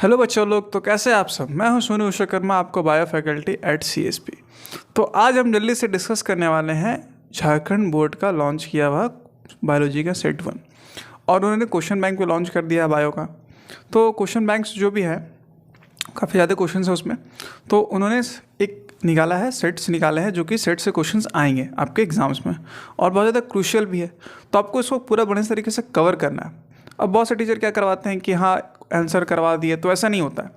Hello बच्चों लोग, तो कैसे हैं आप सब। मैं हूं सोनू विश्वकर्मा, आपको बायो फैकल्टी एट CSP। तो आज हम जल्दी से डिस्कस करने वाले हैं झारखंड बोर्ड का लॉन्च किया हुआ बायोलॉजी का सेट 1, और उन्होंने क्वेश्चन बैंक भी लॉन्च कर दिया है बायो का। तो क्वेश्चन बैंक्स जो भी है, काफ़ी ज़्यादा क्वेश्चन है उसमें। तो उन्होंने एक निकाला है, सेट्स निकाले हैं, जो कि सेट से क्वेश्चंस आएंगे आपके एग्जाम्स में, और बहुत ज़्यादा क्रूशियल भी है। तो आपको इसको पूरा बढ़िया तरीके से कवर करना है। अब बहुत से टीचर क्या करवाते हैं कि हाँ आंसर करवा दिए, तो ऐसा नहीं होता है।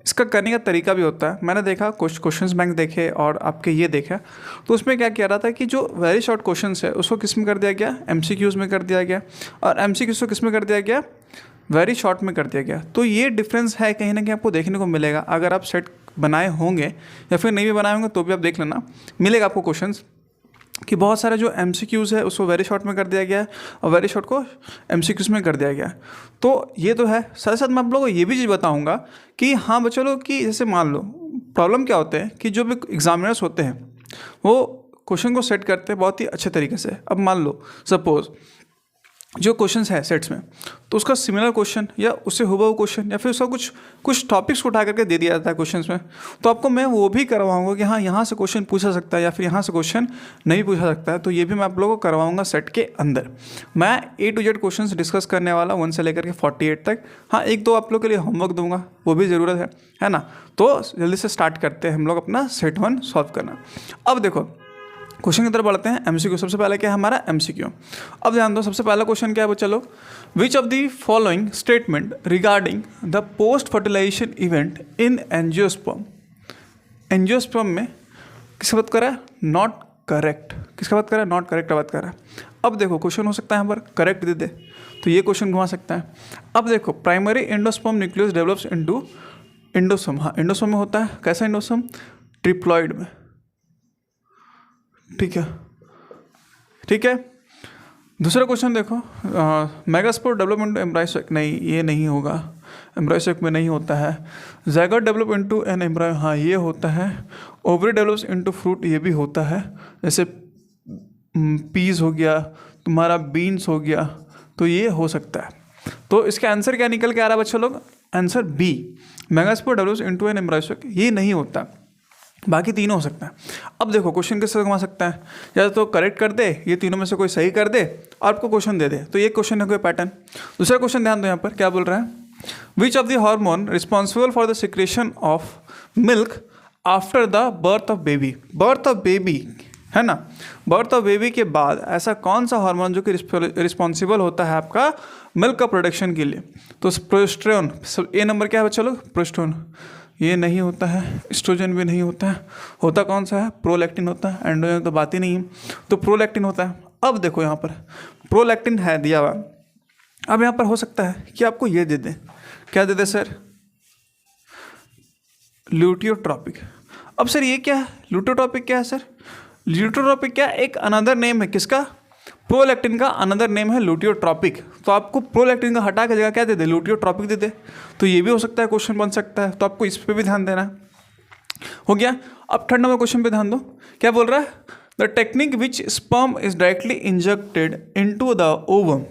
इसका करने का तरीका भी होता है। मैंने देखा कुछ क्वेश्चंस बैंक देखे और आपके ये देखा, तो उसमें क्या किया रहा था कि जो वेरी शॉर्ट क्वेश्चंस है उसको किस में कर दिया गया, MCQs में कर दिया गया, और MCQs को किस में कर दिया गया, वेरी शॉर्ट में कर दिया गया। तो ये डिफरेंस है, कहीं ना कहीं आपको देखने को मिलेगा। अगर आप सेट बनाए होंगे या फिर नहीं भी बनाए होंगे तो भी आप देख लेना, मिलेगा आपको क्वेश्चंस कि बहुत सारे जो MCQs है उसको वेरी शॉर्ट में कर दिया गया है और वेरी शॉर्ट को MCQs में कर दिया गया है। तो ये तो है। साथ साथ मैं आप लोगों को ये भी चीज़ बताऊंगा कि हाँ बच्चों लोग, कि जैसे मान लो प्रॉब्लम क्या होते हैं कि जो भी एग्जामिनर्स होते हैं वो क्वेश्चन को सेट करते हैं बहुत ही अच्छे तरीके से। अब मान लो सपोज जो क्वेश्चंस है सेट्स में, तो उसका सिमिलर क्वेश्चन या उससे हुबहू क्वेश्चन या फिर उसका कुछ टॉपिक्स को उठा करके दे दिया जाता है क्वेश्चंस में, तो आपको मैं वो भी करवाऊंगा कि हाँ यहाँ से क्वेश्चन पूछा सकता है या फिर यहाँ से क्वेश्चन नहीं पूछा सकता है। तो ये भी मैं आप लोगों को करवाऊंगा सेट के अंदर। मैं A to Z question discuss करने वाला 1 से लेकर के 48 तक। हाँ, एक दो आप लोग के लिए होमवर्क दूंगा, वो भी ज़रूरत है ना। तो जल्दी से स्टार्ट करते हैं हम लोग अपना सेट 1 सॉल्व करना। अब देखो क्वेश्चन की तरफ बढ़ते हैं। MCQ सबसे पहले क्या है हमारा MCQ। अब ध्यान दो, सबसे पहला क्वेश्चन क्या है बच्चा लोग, which of the following statement regarding the post fertilization event in angiosperm. Angiosperm में किसका बात कर रहा है, नॉट करेक्ट। किसका बात कर रहा है, नॉट करेक्ट बात कर रहा है। अब देखो क्वेश्चन हो सकता है यहाँ पर करेक्ट दे दे, तो ये क्वेश्चन घुमा सकता है। अब देखो primary endosperm nucleus develops into endosome. हाँ, एंडोसोम में होता है। कैसा एंडोसोम, ट्रिप्लॉइड में। ठीक है। दूसरा क्वेश्चन देखो, मेगास्पोर डेवलपमेंट एम्ब्रायोसेक। नहीं, ये नहीं होगा, एम्ब्रायोसेक में नहीं होता है। Zygote develop into an embryo, हाँ ये होता है। ओवरी डेवलप्स इनटू फ्रूट, ये भी होता है। जैसे पीज हो गया, तुम्हारा बीन्स हो गया, तो ये हो सकता है। तो इसका आंसर क्या निकल के आ रहा है बच्चों लोग, answer B, megaspore develops into an embryo sac. ये नहीं होता, बाकी तीनों हो सकता है। अब देखो क्वेश्चन किससे घुमा सकता है, या तो करेक्ट कर दे, ये तीनों में से कोई सही कर दे और आपको क्वेश्चन दे दे। तो ये क्वेश्चन है कोई पैटर्न। दूसरा क्वेश्चन ध्यान दो, यहाँ पर क्या बोल रहा है, विच of the hormone responsible for the secretion of milk after the birth of baby. Birth of baby है ना, बर्थ ऑफ बेबी के बाद ऐसा कौन सा हार्मोन जो कि रिस्पॉन्सिबल होता है आपका मिल्क का प्रोडक्शन के लिए। तो प्रोजेस्टेरोन, ए नंबर क्या है बच्चा लोग, प्रोजेस्टेरोन। ये नहीं होता है, एस्ट्रोजन भी नहीं होता है। होता कौन सा है, प्रोलैक्टिन होता है। एंड्रोजन तो बात ही नहीं है, तो प्रोलैक्टिन होता है। अब देखो यहाँ पर प्रोलैक्टिन है दिया हुआ। अब यहाँ पर हो सकता है कि आपको ये दे दें, क्या दे दे सर, ल्यूटियोट्रॉपिक। अब सर ये क्या है, ल्यूटियोट्रॉपिक क्या है सर, ल्यूटियोट्रॉपिक क्या एक अनदर नेम है किसका, प्रोलैक्टिन का अनदर नेम है ल्यूटियोट्रॉपिक। तो आपको प्रोलैक्टिन का हटा के जगह क्या दे दे, ल्यूटियोट्रॉपिक दे दे। तो ये भी हो सकता है, क्वेश्चन बन सकता है। तो आपको इस पे भी ध्यान देना हो गया। अब 3rd नंबर क्वेश्चन पे ध्यान दो, क्या बोल रहा है, the technique which sperm is directly injected into the ovum.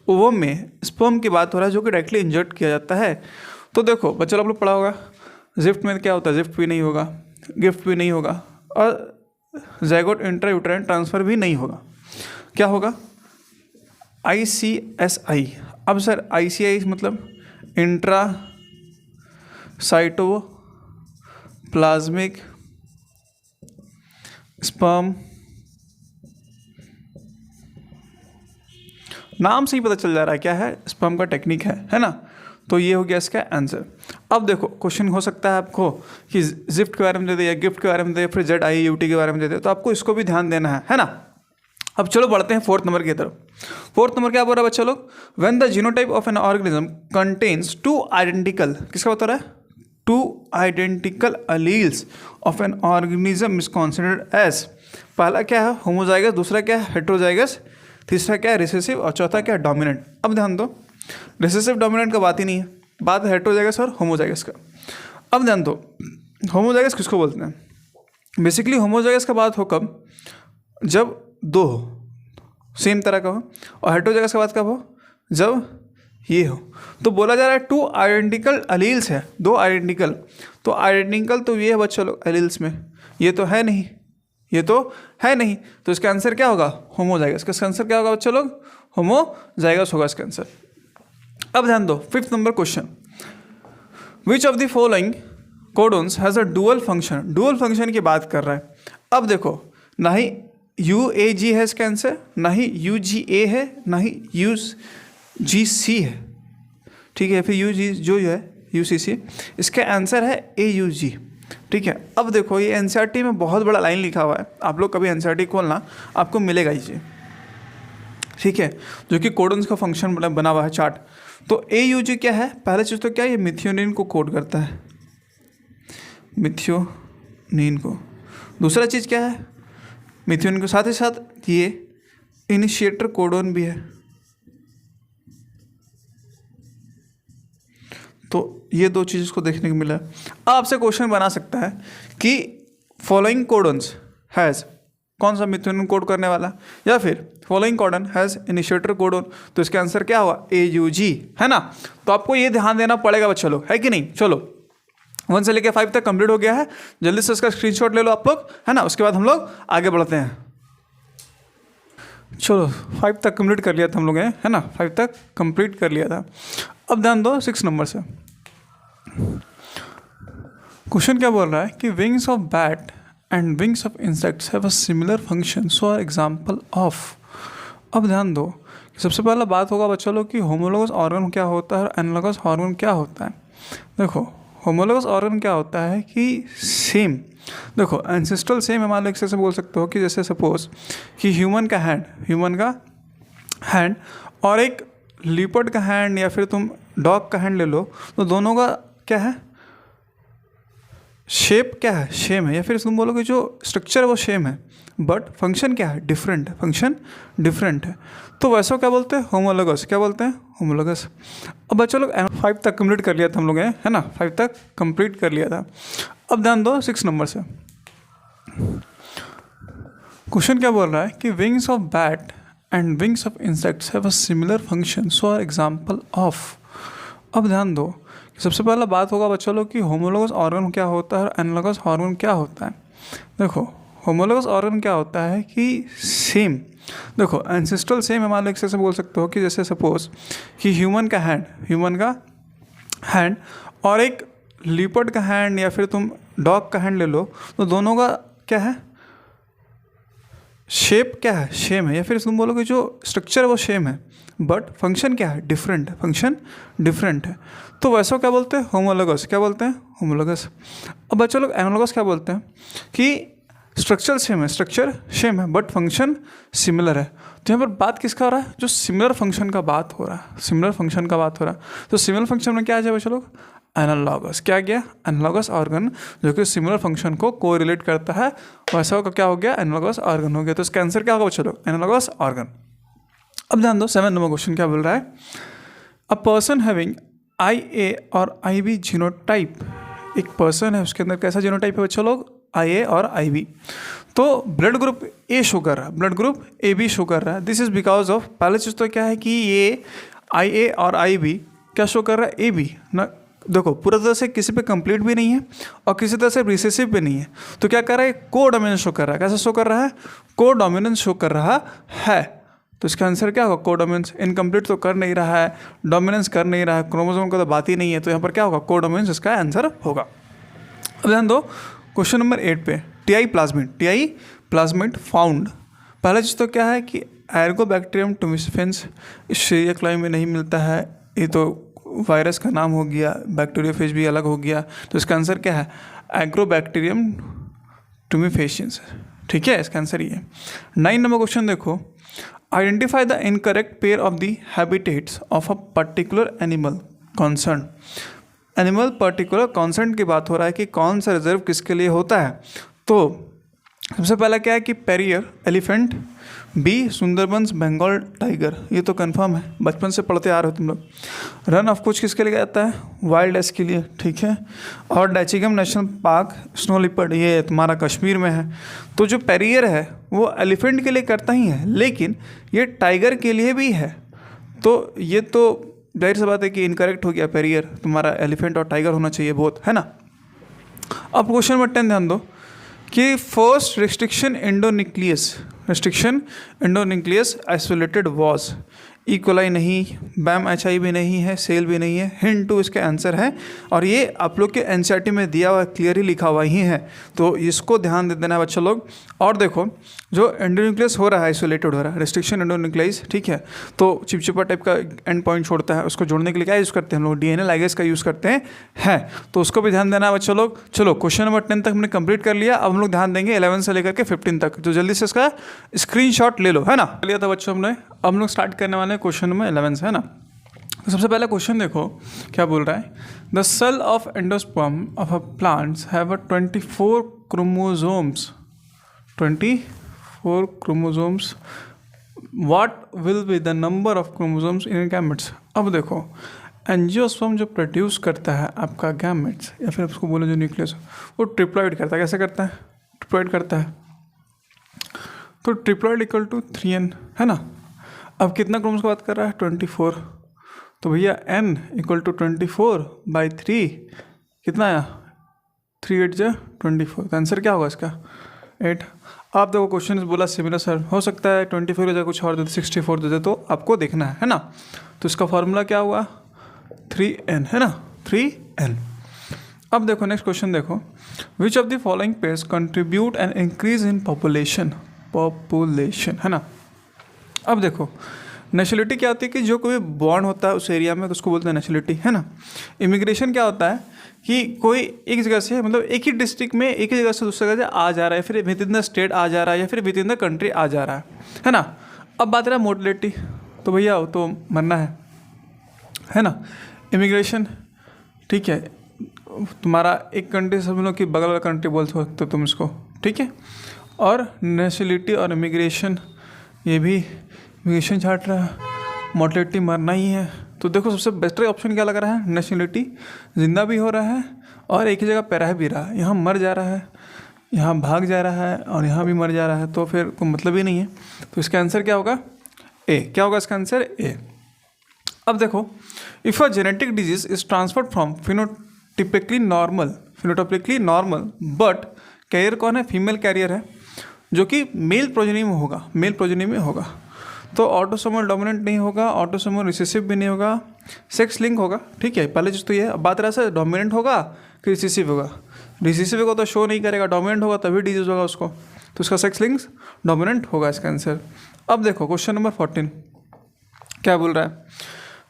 Ovum में स्पर्म की बात हो रहा है जो कि डायरेक्टली इंजेक्ट किया जाता है। तो देखो बच्चों आप लोग पढ़ा होगा, जिफ्ट में क्या होता है, जिफ्ट भी नहीं होगा, गिफ्ट भी नहीं होगा, और ज़ायगोट इंट्रायूटेराइन ट्रांसफ़र भी नहीं होगा। क्या होगा, ICSI। अब सर ICI मतलब इंट्रा साइटोप्लाज्मिक स्पर्म, नाम से ही पता चल जा रहा है क्या है, स्पर्म का टेक्निक है ना। तो ये हो गया इसका आंसर। अब देखो क्वेश्चन हो सकता है आपको कि जिफ्ट के बारे में दे दे या गिफ्ट के बारे में दे दे, फिर ZIUT के बारे में दे दे, तो आपको इसको भी ध्यान देना है ना। अब चलो बढ़ते हैं 4th नंबर की तरफ। 4th नंबर क्या बोल रहा है बच्चा लोग, when the genotype of an organism contains 2 identical, किसका बता रहा है, 2 identical alleles of an organism is considered as. पहला क्या है होमोजाइगस, दूसरा क्या है हेट्रोजाइगस, तीसरा क्या है रिसेसिव, और चौथा क्या है डोमिनेंट। अब ध्यान दो, रिसेसिव डोमिनेंट का बात ही नहीं है, बात है हेट्रोजाइगस और होमोजाइगस का। अब ध्यान दो, होमोजाइगस किसको बोलते हैं, बेसिकली होमोजाइगस का बात हो कब, जब 2 हो सेम तरह का हो, और हेट्रोजाइगस का बात कब हो, जब ये हो। तो बोला जा रहा है 2 आइडेंटिकल अलील्स है, 2 आइडेंटिकल। तो आइडेंटिकल तो ये है बच्चा लोग एलील्स में, ये तो है नहीं, ये तो है नहीं, तो इसका आंसर क्या होगा? होमोजाइगस। इसका आंसर क्या होगा बच्चा लोग? होमोजाइगस होगा इसका आंसर। अब ध्यान दो 5th number question, which of the following codons has a dual function. Dual function की बात कर रहा है। अब देखो, ना ही UAG है इसका आंसर, ना ही UGA है, ना ही UGC है, ठीक है, फिर UG जो है UCC, इसका आंसर है AUG, ठीक है। अब देखो ये NCERT में बहुत बड़ा लाइन लिखा हुआ है, आप लोग कभी NCERT खोलना, आपको मिलेगा ये, ठीक है, जो कि कोडोन्स का फंक्शन बना हुआ है चार्ट। तो AUG क्या है? पहला चीज़ तो क्या है, ये मिथियोनिन को कोड करता है, मिथियोनिन को। दूसरा चीज़ क्या है? मिथियोनिन के साथ ही साथ ये इनिशिएटर कोडोन भी है। तो ये 2 चीज़ को देखने को मिला है। आपसे क्वेश्चन बना सकता है कि फॉलोइंग कोडोन्स हैज़, कौन सा मिथियोनिन कोड करने वाला, या फिर following codon has initiator codon, तो इसका आंसर क्या हुआ? AUG, है ना। तो आपको ये ध्यान देना पड़ेगा बच्चा लोग, है कि नहीं। चलो 1 से लेकर 5 तक कंप्लीट हो गया है, जल्दी से इसका स्क्रीनशॉट ले लो आप लोग, है ना। उसके बाद हम लोग आगे बढ़ते हैं। चलो 5 तक कंप्लीट कर लिया था हम लोग, है ना, 5 तक कंप्लीट कर लिया था। अब ध्यान दो 6 नंबर से। क्वेश्चन क्या बोल रहा है कि wings of bat and wings of insects have a similar function, so are example of. अब ध्यान दो, सबसे पहला बात होगा बच्चा लोग कि होमोलोगस ऑर्गन क्या होता है और एनालॉगस ऑर्गन क्या होता है। देखो होमोलोगस ऑर्गन क्या होता है कि सेम, देखो एंसेस्ट्रल सेम हम एक से बोल सकते हो कि जैसे सपोज कि ह्यूमन का हैंड और एक लीपर्ड का हैंड या फिर तुम डॉग का हैंड ले लो, तो दोनों का क्या है? शेप क्या है? सेम है। या फिर तुम बोलोगे जो स्ट्रक्चर है वो सेम है, बट फंक्शन क्या है? डिफरेंट है, फंक्शन डिफरेंट है। तो वैसा क्या बोलते हैं? होमोलोगस। क्या बोलते हैं? होमोलोगस। अब बच्चों लोग 5 तक कंप्लीट कर लिया था हम लोग, है ना, 5 तक कंप्लीट कर लिया था। अब ध्यान दो 6 नंबर से। क्वेश्चन क्या बोल रहा है कि wings of bat and wings of insects have a similar function, so are example of. अब ध्यान दो, सबसे पहला बात होगा बच्चों लोग कि होमोलोगस ऑर्गन क्या होता है और एनालॉगस ऑर्गन क्या होता है। देखो होमोलोगस ऑर्गन क्या होता है कि सेम, देखो एंसेस्ट्रल सेम हम एक से बोल सकते हो कि जैसे सपोज कि ह्यूमन का हैंड और एक लीपर्ड का हैंड या फिर तुम डॉग का हैंड ले लो, तो दोनों का क्या है? शेप क्या है? सेम है। या फिर तुम बोलोगे जो स्ट्रक्चर है वो सेम है, बट फंक्शन क्या है? डिफरेंट है, फंक्शन डिफरेंट है। तो वैसा क्या बोलते हैं? होमोलोगस। क्या बोलते हैं? होमोलोगस। अब बच्चों लोग एनालॉगस क्या बोलते हैं कि स्ट्रक्चर सेम है बट फंक्शन सिमिलर है। तो यहाँ पर बात किसका हो रहा है? जो सिमिलर फंक्शन का बात हो रहा है, सिमिलर फंक्शन का बात हो रहा है। तो सिमिलर फंक्शन में क्या आ जाए बच्चों लोग? एनालॉगस। क्या गया? एनालॉगस ऑर्गन, जो कि सिमिलर फंक्शन को कोरिलेट करता है, वैसा का क्या हो गया? एनालॉगस ऑर्गन हो गया। तो इसका आंसर क्या होगा बच्चों लोग? Analogous organ. अब ध्यान दो 7 नंबर क्वेश्चन क्या बोल रहा है, अ पर्सन हैविंग IA और IB जीनोटाइप, एक पर्सन है उसके अंदर कैसा जीनोटाइप है बच्चों लोग? IA और IB। तो ब्लड ग्रुप A शो कर रहा है, ब्लड ग्रुप AB शो कर रहा है। दिस इज बिकॉज ऑफ, पहले चीज़ तो क्या है कि ये IA और IB क्या शो कर रहा है? AB ना। देखो पूरा तरह से किसी पे कंप्लीट भी नहीं है और किसी तरह से रिसेसिव भी नहीं है, तो क्या कर रहा है? को डोमिनेंस शो कर रहा है। कैसे शो कर रहा है? को डोमिनेंस शो कर रहा है। तो इसका आंसर क्या होगा? को डोमिनेंस। इनकम्प्लीट तो कर नहीं रहा है, डोमिनेंस कर नहीं रहा है, क्रोमोसोम का तो बात ही नहीं है, तो यहाँ पर क्या होगा? को डोमिनेंस इसका आंसर होगा। अब ध्यान दो क्वेश्चन नंबर 8 पे, TI प्लाज्मिड फाउंड। पहला चीज़ तो क्या है कि एर्गोबैक्टीरियम टुमिफेंस एशिया क्लाइम में नहीं मिलता है, ये तो वायरस का नाम हो गया, बैक्टीरियोफेज भी अलग हो गया, तो इसका आंसर क्या है? एग्रोबैक्टीरियम टुमिफेशियंस, ठीक है, इसका आंसर ये। 9 नंबर क्वेश्चन देखो, identify the incorrect pair of the habitats of a particular animal concern. Animal particular concern की बात हो रहा है कि कौन सा रिजर्व किसके लिए होता है। तो सबसे पहला क्या है कि Periyar elephant, B Sundarbans Bengal tiger, ये तो कंफर्म है, बचपन से पढ़ते आ रहे हो तुम लोग। रन ऑफ कुछ किसके लिए जाता है? वाइल्ड एस के लिए, ठीक है। और डैचिगम नेशनल पार्क स्नो लिपर्ड, ये तुम्हारा कश्मीर में है। तो जो पेरियर है वो एलिफेंट के लिए करता ही है, लेकिन ये टाइगर के लिए भी है। तो ये तो जाहिर सी बात है कि इनकरेक्ट हो गया, पेरियर तुम्हारा एलिफेंट और टाइगर होना चाहिए बोथ, है ना। अब क्वेश्चन नंबर 10 ध्यान दो कि first restriction endonuclease isolated was E coli नहीं, बैम एच आई भी नहीं है, सेल भी नहीं है, हिंट टू इसका आंसर है। और ये आप लोग के एनसीईआरटी में दिया हुआ क्लियरली लिखा हुआ ही है, तो इसको ध्यान दे देना है बच्चा लोग। और देखो जो एंडोन्यूक्लियस हो रहा है आइसोलेटेड हो रहा है, रिस्ट्रिक्शन एंडोन्यूक्लियस, ठीक है, तो चिपचिपा टाइप का एंड पॉइंट छोड़ता है, उसको जोड़ने के लिए क्या यूज़ करते हैं हम लोग, डीएनए लाइगेज का यूज़ करते हैं तो उसको भी ध्यान देना है बच्चा लोग। चलो क्वेश्चन नंबर 10 तक हमने कंप्लीट कर लिया, अब हम लोग ध्यान देंगे 11 से लेकर के 15 तक, तो जल्दी से इसका स्क्रीनशॉट ले लो, है ना। लिया था बच्चों हमने, अब हम लोग स्टार्ट करने वाले हैं क्वेश्चन नंबर 11 से, है ना। तो सबसे पहला क्वेश्चन देखो क्या बोल रहा है, the cell of endosperm of a plants have 24 chromosomes, 24 chromosomes, what will be the number of chromosomes in gametes. अब देखो एंजियोस्पर्म जो प्रोड्यूस करता है आपका गैमेट्स, या फिर उसको बोलो जो न्यूक्लियस, वो ट्रिप्लॉइड करता है। कैसे करता है, ट्रिप्लॉइड करता है, तो ट्रिप्लॉइड इक्वल टू 3n, है ना। अब कितना क्रोमोसोम की बात कर रहा है, 24, तो भैया n इक्वल टू 24/3 कितना आया, 3 8 जा 24, तो आंसर क्या होगा इसका 8। आप देखो क्वेश्चन बोला सिमिलर सर, हो सकता है 24 की जगह कुछ और दे दे, 64 दे दे, तो आपको देखना है ना। तो इसका फॉर्मूला क्या हुआ 3n, है ना, 3n। अब देखो नेक्स्ट क्वेश्चन देखो, विच of the following pairs contribute an increase in population, है ना। अब देखो नेशनलिटी क्या होती है कि जो कोई बॉर्न होता है उस एरिया में तो उसको बोलते हैं नेशनलिटी, है ना। इमिग्रेशन क्या होता है कि कोई एक जगह से, मतलब एक ही डिस्ट्रिक्ट में एक ही जगह से दूसरी जगह आ जा रहा है, फिर विद इन द स्टेट आ जा रहा है, या फिर विद इन द कंट्री आ जा रहा है ना। अब बात रहा मोर्टलिटी, तो भैया वो तो मरना है ना। इमिग्रेशन ठीक है, तुम्हारा एक कंट्री से समझ लो कि बगल वाला कंट्री बोल सकते हो तुम इसको, ठीक है। और नेशनलिटी और इमिग्रेशन, ये भी इमिग्रेशन छाट रहा है, मोर्टलिटी मरना ही है। तो देखो सबसे बेस्ट ऑप्शन क्या लग रहा है, नेशनलिटी, जिंदा भी हो रहा है और एक ही जगह पे रह भी रहा है, यहाँ मर जा रहा है, यहाँ भाग जा रहा है और यहाँ भी मर जा रहा है, तो फिर कोई मतलब ही नहीं है। तो इसका आंसर क्या होगा ए, क्या होगा इसका आंसर ए। अब देखो if a genetic disease is transferred from phenotypically normal but carrier कौन है, फीमेल कैरियर है, जो कि मेल प्रोजेनी में होगा, तो ऑटोसोमल डोमिनेंट नहीं होगा, ऑटोसोमल रिसेसिव भी नहीं होगा, सेक्स लिंक होगा, ठीक है। पहले चीज़ तो ये, अब बात रहा है डोमिनेंट होगा कि रिसेसिव होगा, रिसेसिव होगा तो शो नहीं करेगा, डोमिनेंट होगा तभी डिजीज होगा उसको, तो उसका सेक्स लिंक डोमिनेंट होगा इसका आंसर। अब देखो क्वेश्चन नंबर 14 क्या बोल रहा है,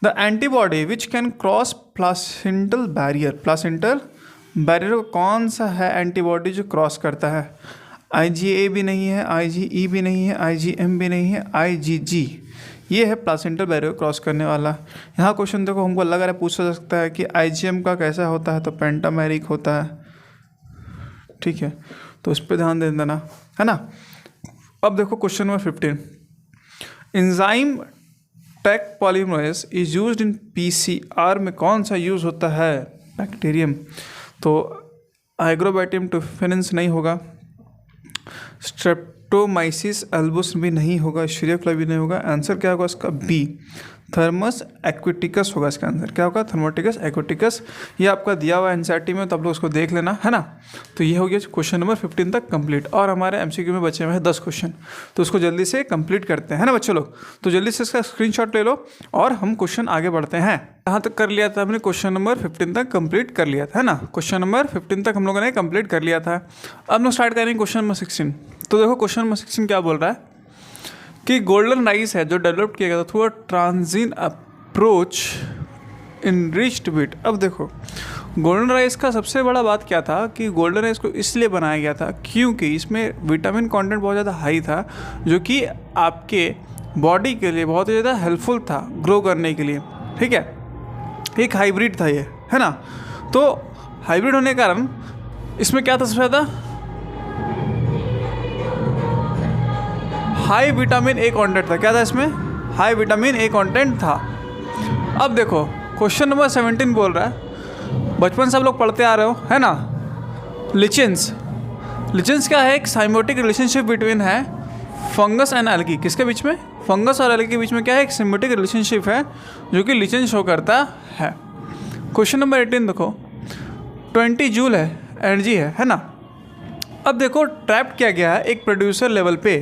the antibody which can cross placental barrier कौन सा है एंटीबॉडी जो क्रॉस करता है, IgA भी नहीं है, IgE भी नहीं है, IgM भी नहीं है, IgG, ये है प्लासेंटल बैरियर क्रॉस करने वाला। यहाँ क्वेश्चन देखो हमको लग रहा है पूछ सकता है कि IgM का कैसा होता है, तो पेंटामेरिक होता है, ठीक है, तो उस पर ध्यान दे देना, है ना। अब देखो question number 15, enzyme taq polymerase is used in PCR में कौन सा यूज़ होता है, बैक्टीरियम, तो हाइग्रोबैक्टीरियम टोफिनेंस नहीं होगा, स्ट्रेप्टोमाइसिस एल्बुस भी नहीं होगा, शीरियोफ्लाई भी नहीं होगा, आंसर क्या होगा इसका बी, थर्मस एक्विटिकस होगा इसका आंसर, क्या होगा थर्मोटिकस एक्विटिकस। ये आपका दिया हुआ एनसीईआरटी में, तो आप लोग उसको देख लेना, है ना। तो ये हो गया क्वेश्चन नंबर 15 तक कंप्लीट, और हमारे एमसीक्यू में बचे हुए हैं 10 क्वेश्चन, तो उसको जल्दी से कंप्लीट करते हैं, है ना बच्चों लोग। तो जल्दी से इसका स्क्रीनशॉट ले लो और हम क्वेश्चन आगे बढ़ते हैं। यहाँ तक कर लिया था हमने, क्वेश्चन नंबर 15 तक कंप्लीट कर लिया था, है ना। क्वेश्चन नंबर 15 तक हम लोगों ने कंप्लीट कर लिया था। अब हम लोग स्टार्ट करेंगे क्वेश्चन नंबर 16। तो देखो क्वेश्चन नंबर 16 क्या बोल रहा है कि गोल्डन राइस है जो डेवलप किया गया था through a transgene approach enriched with. अब देखो गोल्डन राइस का सबसे बड़ा बात क्या था कि गोल्डन राइस को इसलिए बनाया गया था क्योंकि इसमें विटामिन कंटेंट बहुत ज़्यादा हाई था, जो कि आपके बॉडी के लिए बहुत ज़्यादा हेल्पफुल था ग्रो करने के लिए, ठीक है। एक हाइब्रिड था ये, है ना। तो हाइब्रिड होने के कारण इसमें क्या था, सबसे ज़्यादा हाई विटामिन ए कंटेंट था। क्या था इसमें, हाई विटामिन ए कंटेंट था। अब देखो क्वेश्चन नंबर 17 बोल रहा है, बचपन से आप लोग पढ़ते आ रहे हो, है ना, लिचेंस क्या है, एक साइमोटिक रिलेशनशिप बिटवीन है फंगस एंड एल्गी, किसके बीच में? फंगस और एल्गी के बीच में क्या है? एक सिम्बियोटिक रिलेशनशिप है जो कि लीचेन शो करता है। क्वेश्चन नंबर 18 देखो, 20 जूल है, एनर्जी है ना। अब देखो ट्रैप किया गया है एक प्रोड्यूसर लेवल पे।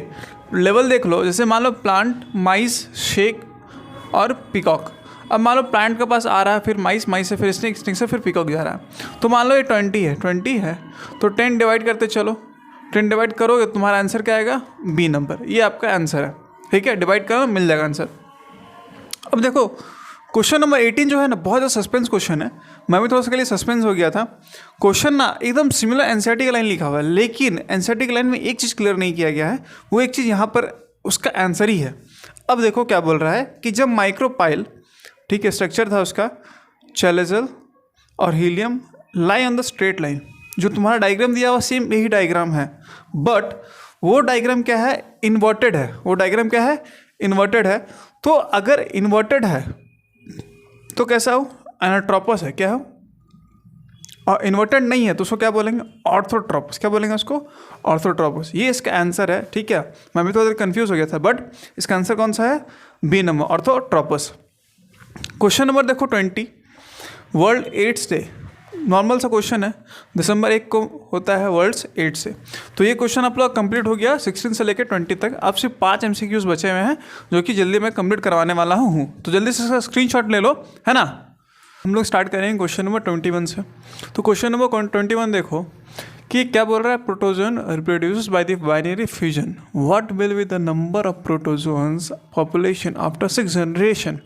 लेवल देख लो, जैसे मान लो प्लांट, माइस, शेक और पिकॉक। अब मान लो प्लांट के पास आ रहा है, फिर माइस, माइस से फिर स्नेक, स्नेक से फिर पिकॉक जा रहा है। तो मान लो ये 20 है तो 10 डिवाइड करते चलो, 10 डिवाइड करोगे तुम्हारा आंसर क्या आएगा? B number. ये आपका आंसर है, ठीक है, डिवाइड करो मिल जाएगा आंसर। अब देखो क्वेश्चन नंबर 18 जो है ना, बहुत ज़्यादा सस्पेंस क्वेश्चन है। मैं भी थोड़ा सा के लिए सस्पेंस हो गया था। क्वेश्चन ना एकदम सिमिलर एनसीईआरटी का लाइन लिखा हुआ है, लेकिन एनसीईआरटी की लाइन में एक चीज़ क्लियर नहीं किया गया है, वो एक चीज़ यहाँ पर उसका आंसर ही है। अब देखो क्या बोल रहा है कि जब माइक्रोपाइल, ठीक है, स्ट्रक्चर था उसका, चैलेजल और helium lie on the straight line. जो तुम्हारा डायग्राम दिया हुआ सेम यही डायग्राम है, बट वो डायग्राम क्या है? इन्वर्टेड है। वो डायग्राम क्या है? इन्वर्टेड है। तो अगर इन्वर्टेड है तो कैसा हो? एनाट्रोपस है, क्या हो? और इन्वर्टेड नहीं है तो उसको क्या बोलेंगे? ऑर्थोट्रोपस। क्या बोलेंगे उसको? ऑर्थोट्रोपस। ये इसका आंसर है, ठीक है। मैं भी थोड़ा कंफ्यूज हो गया था, बट इसका आंसर कौन सा है? B number, orthotropous. Question number देखो 20, वर्ल्ड एड्स डे। नॉर्मल सा क्वेश्चन है, दिसंबर 1 को होता है वर्ल्ड्स एड्स डे। तो ये क्वेश्चन आप लोग कंप्लीट हो गया 16 से लेकर 20 तक। अब सिर्फ 5 MCQs बचे हुए हैं जो कि जल्दी मैं कंप्लीट करवाने वाला हूँ, तो जल्दी से इसका स्क्रीनशॉट ले लो, है ना। हम लोग स्टार्ट करेंगे क्वेश्चन नंबर 21 से। तो क्वेश्चन नंबर 21 देखो कि क्या बोल रहा है? Protozoan reproduce by the binary fusion, what will be the number of protozoans population after 6 generation.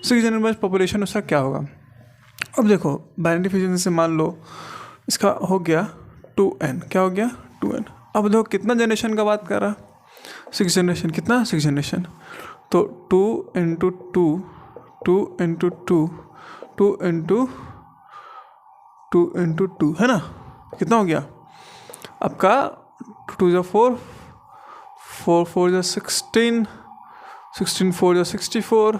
6 generation population उसका क्या होगा? अब देखो बाइनरी फ्यूजन से मान लो इसका हो गया 2n। क्या हो गया? 2n। अब देखो कितना जनरेशन का बात कर रहा? 6 जनरेशन। कितना? 6 जनरेशन। तो 2 × 2, 2 × 2, 2 × 2 × 2, है ना। कितना हो गया आपका? 2 × 4, 4 × 16, 16 4 × 64,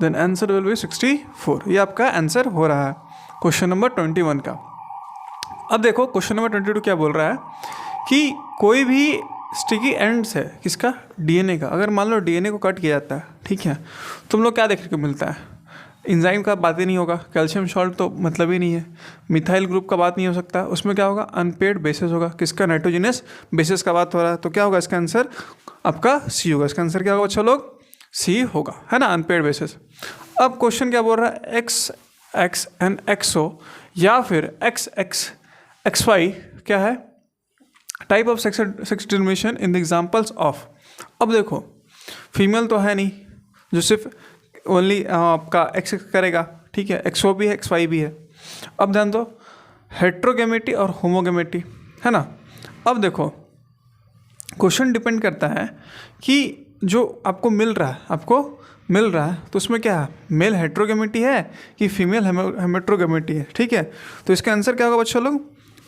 देन आंसर विल बी 64। ये आपका आंसर हो रहा है क्वेश्चन नंबर 21 का। अब देखो क्वेश्चन नंबर 22 क्या बोल रहा है कि कोई भी स्टिकी एंड्स है किसका? डीएनए का। अगर मान लो डीएनए को कट किया जाता है, ठीक है, तुम लोग क्या देखने को मिलता है? इंजाइम का बात ही नहीं होगा, कैल्शियम सॉल्ट तो मतलब ही नहीं है, मिथाइल ग्रुप का बात नहीं हो सकता, उसमें क्या होगा? अनपेयर्ड बेसिस होगा। किसका? नाइट्रोजनस बेसिस का बात हो रहा है, तो क्या होगा इसका आंसर? आपका सी होगा। इसका आंसर क्या होगा बच्चों लोग? सी होगा, है ना, अनपेयर्ड बेसिस। अब क्वेश्चन क्या बोल रहा है? एक्स एक्स एंड एक्सओ या फिर एक्स एक्स एक्स वाई क्या है? Type of sex determination in the examples of. अब देखो फीमेल तो है नहीं जो सिर्फ ओनली आपका एक्स करेगा, ठीक है, एक्सओ भी है, एक्स वाई भी है। अब ध्यान दो, हेट्रोगेमेटी और होमोगेमेटी, है ना। अब देखो क्वेश्चन डिपेंड करता है कि जो आपको मिल रहा है तो उसमें क्या है? मेल हेट्रोगेमेटी है कि फीमेल हेमेट्रोगेमेटी है, ठीक है। तो इसका आंसर क्या होगा बच्चों लोग?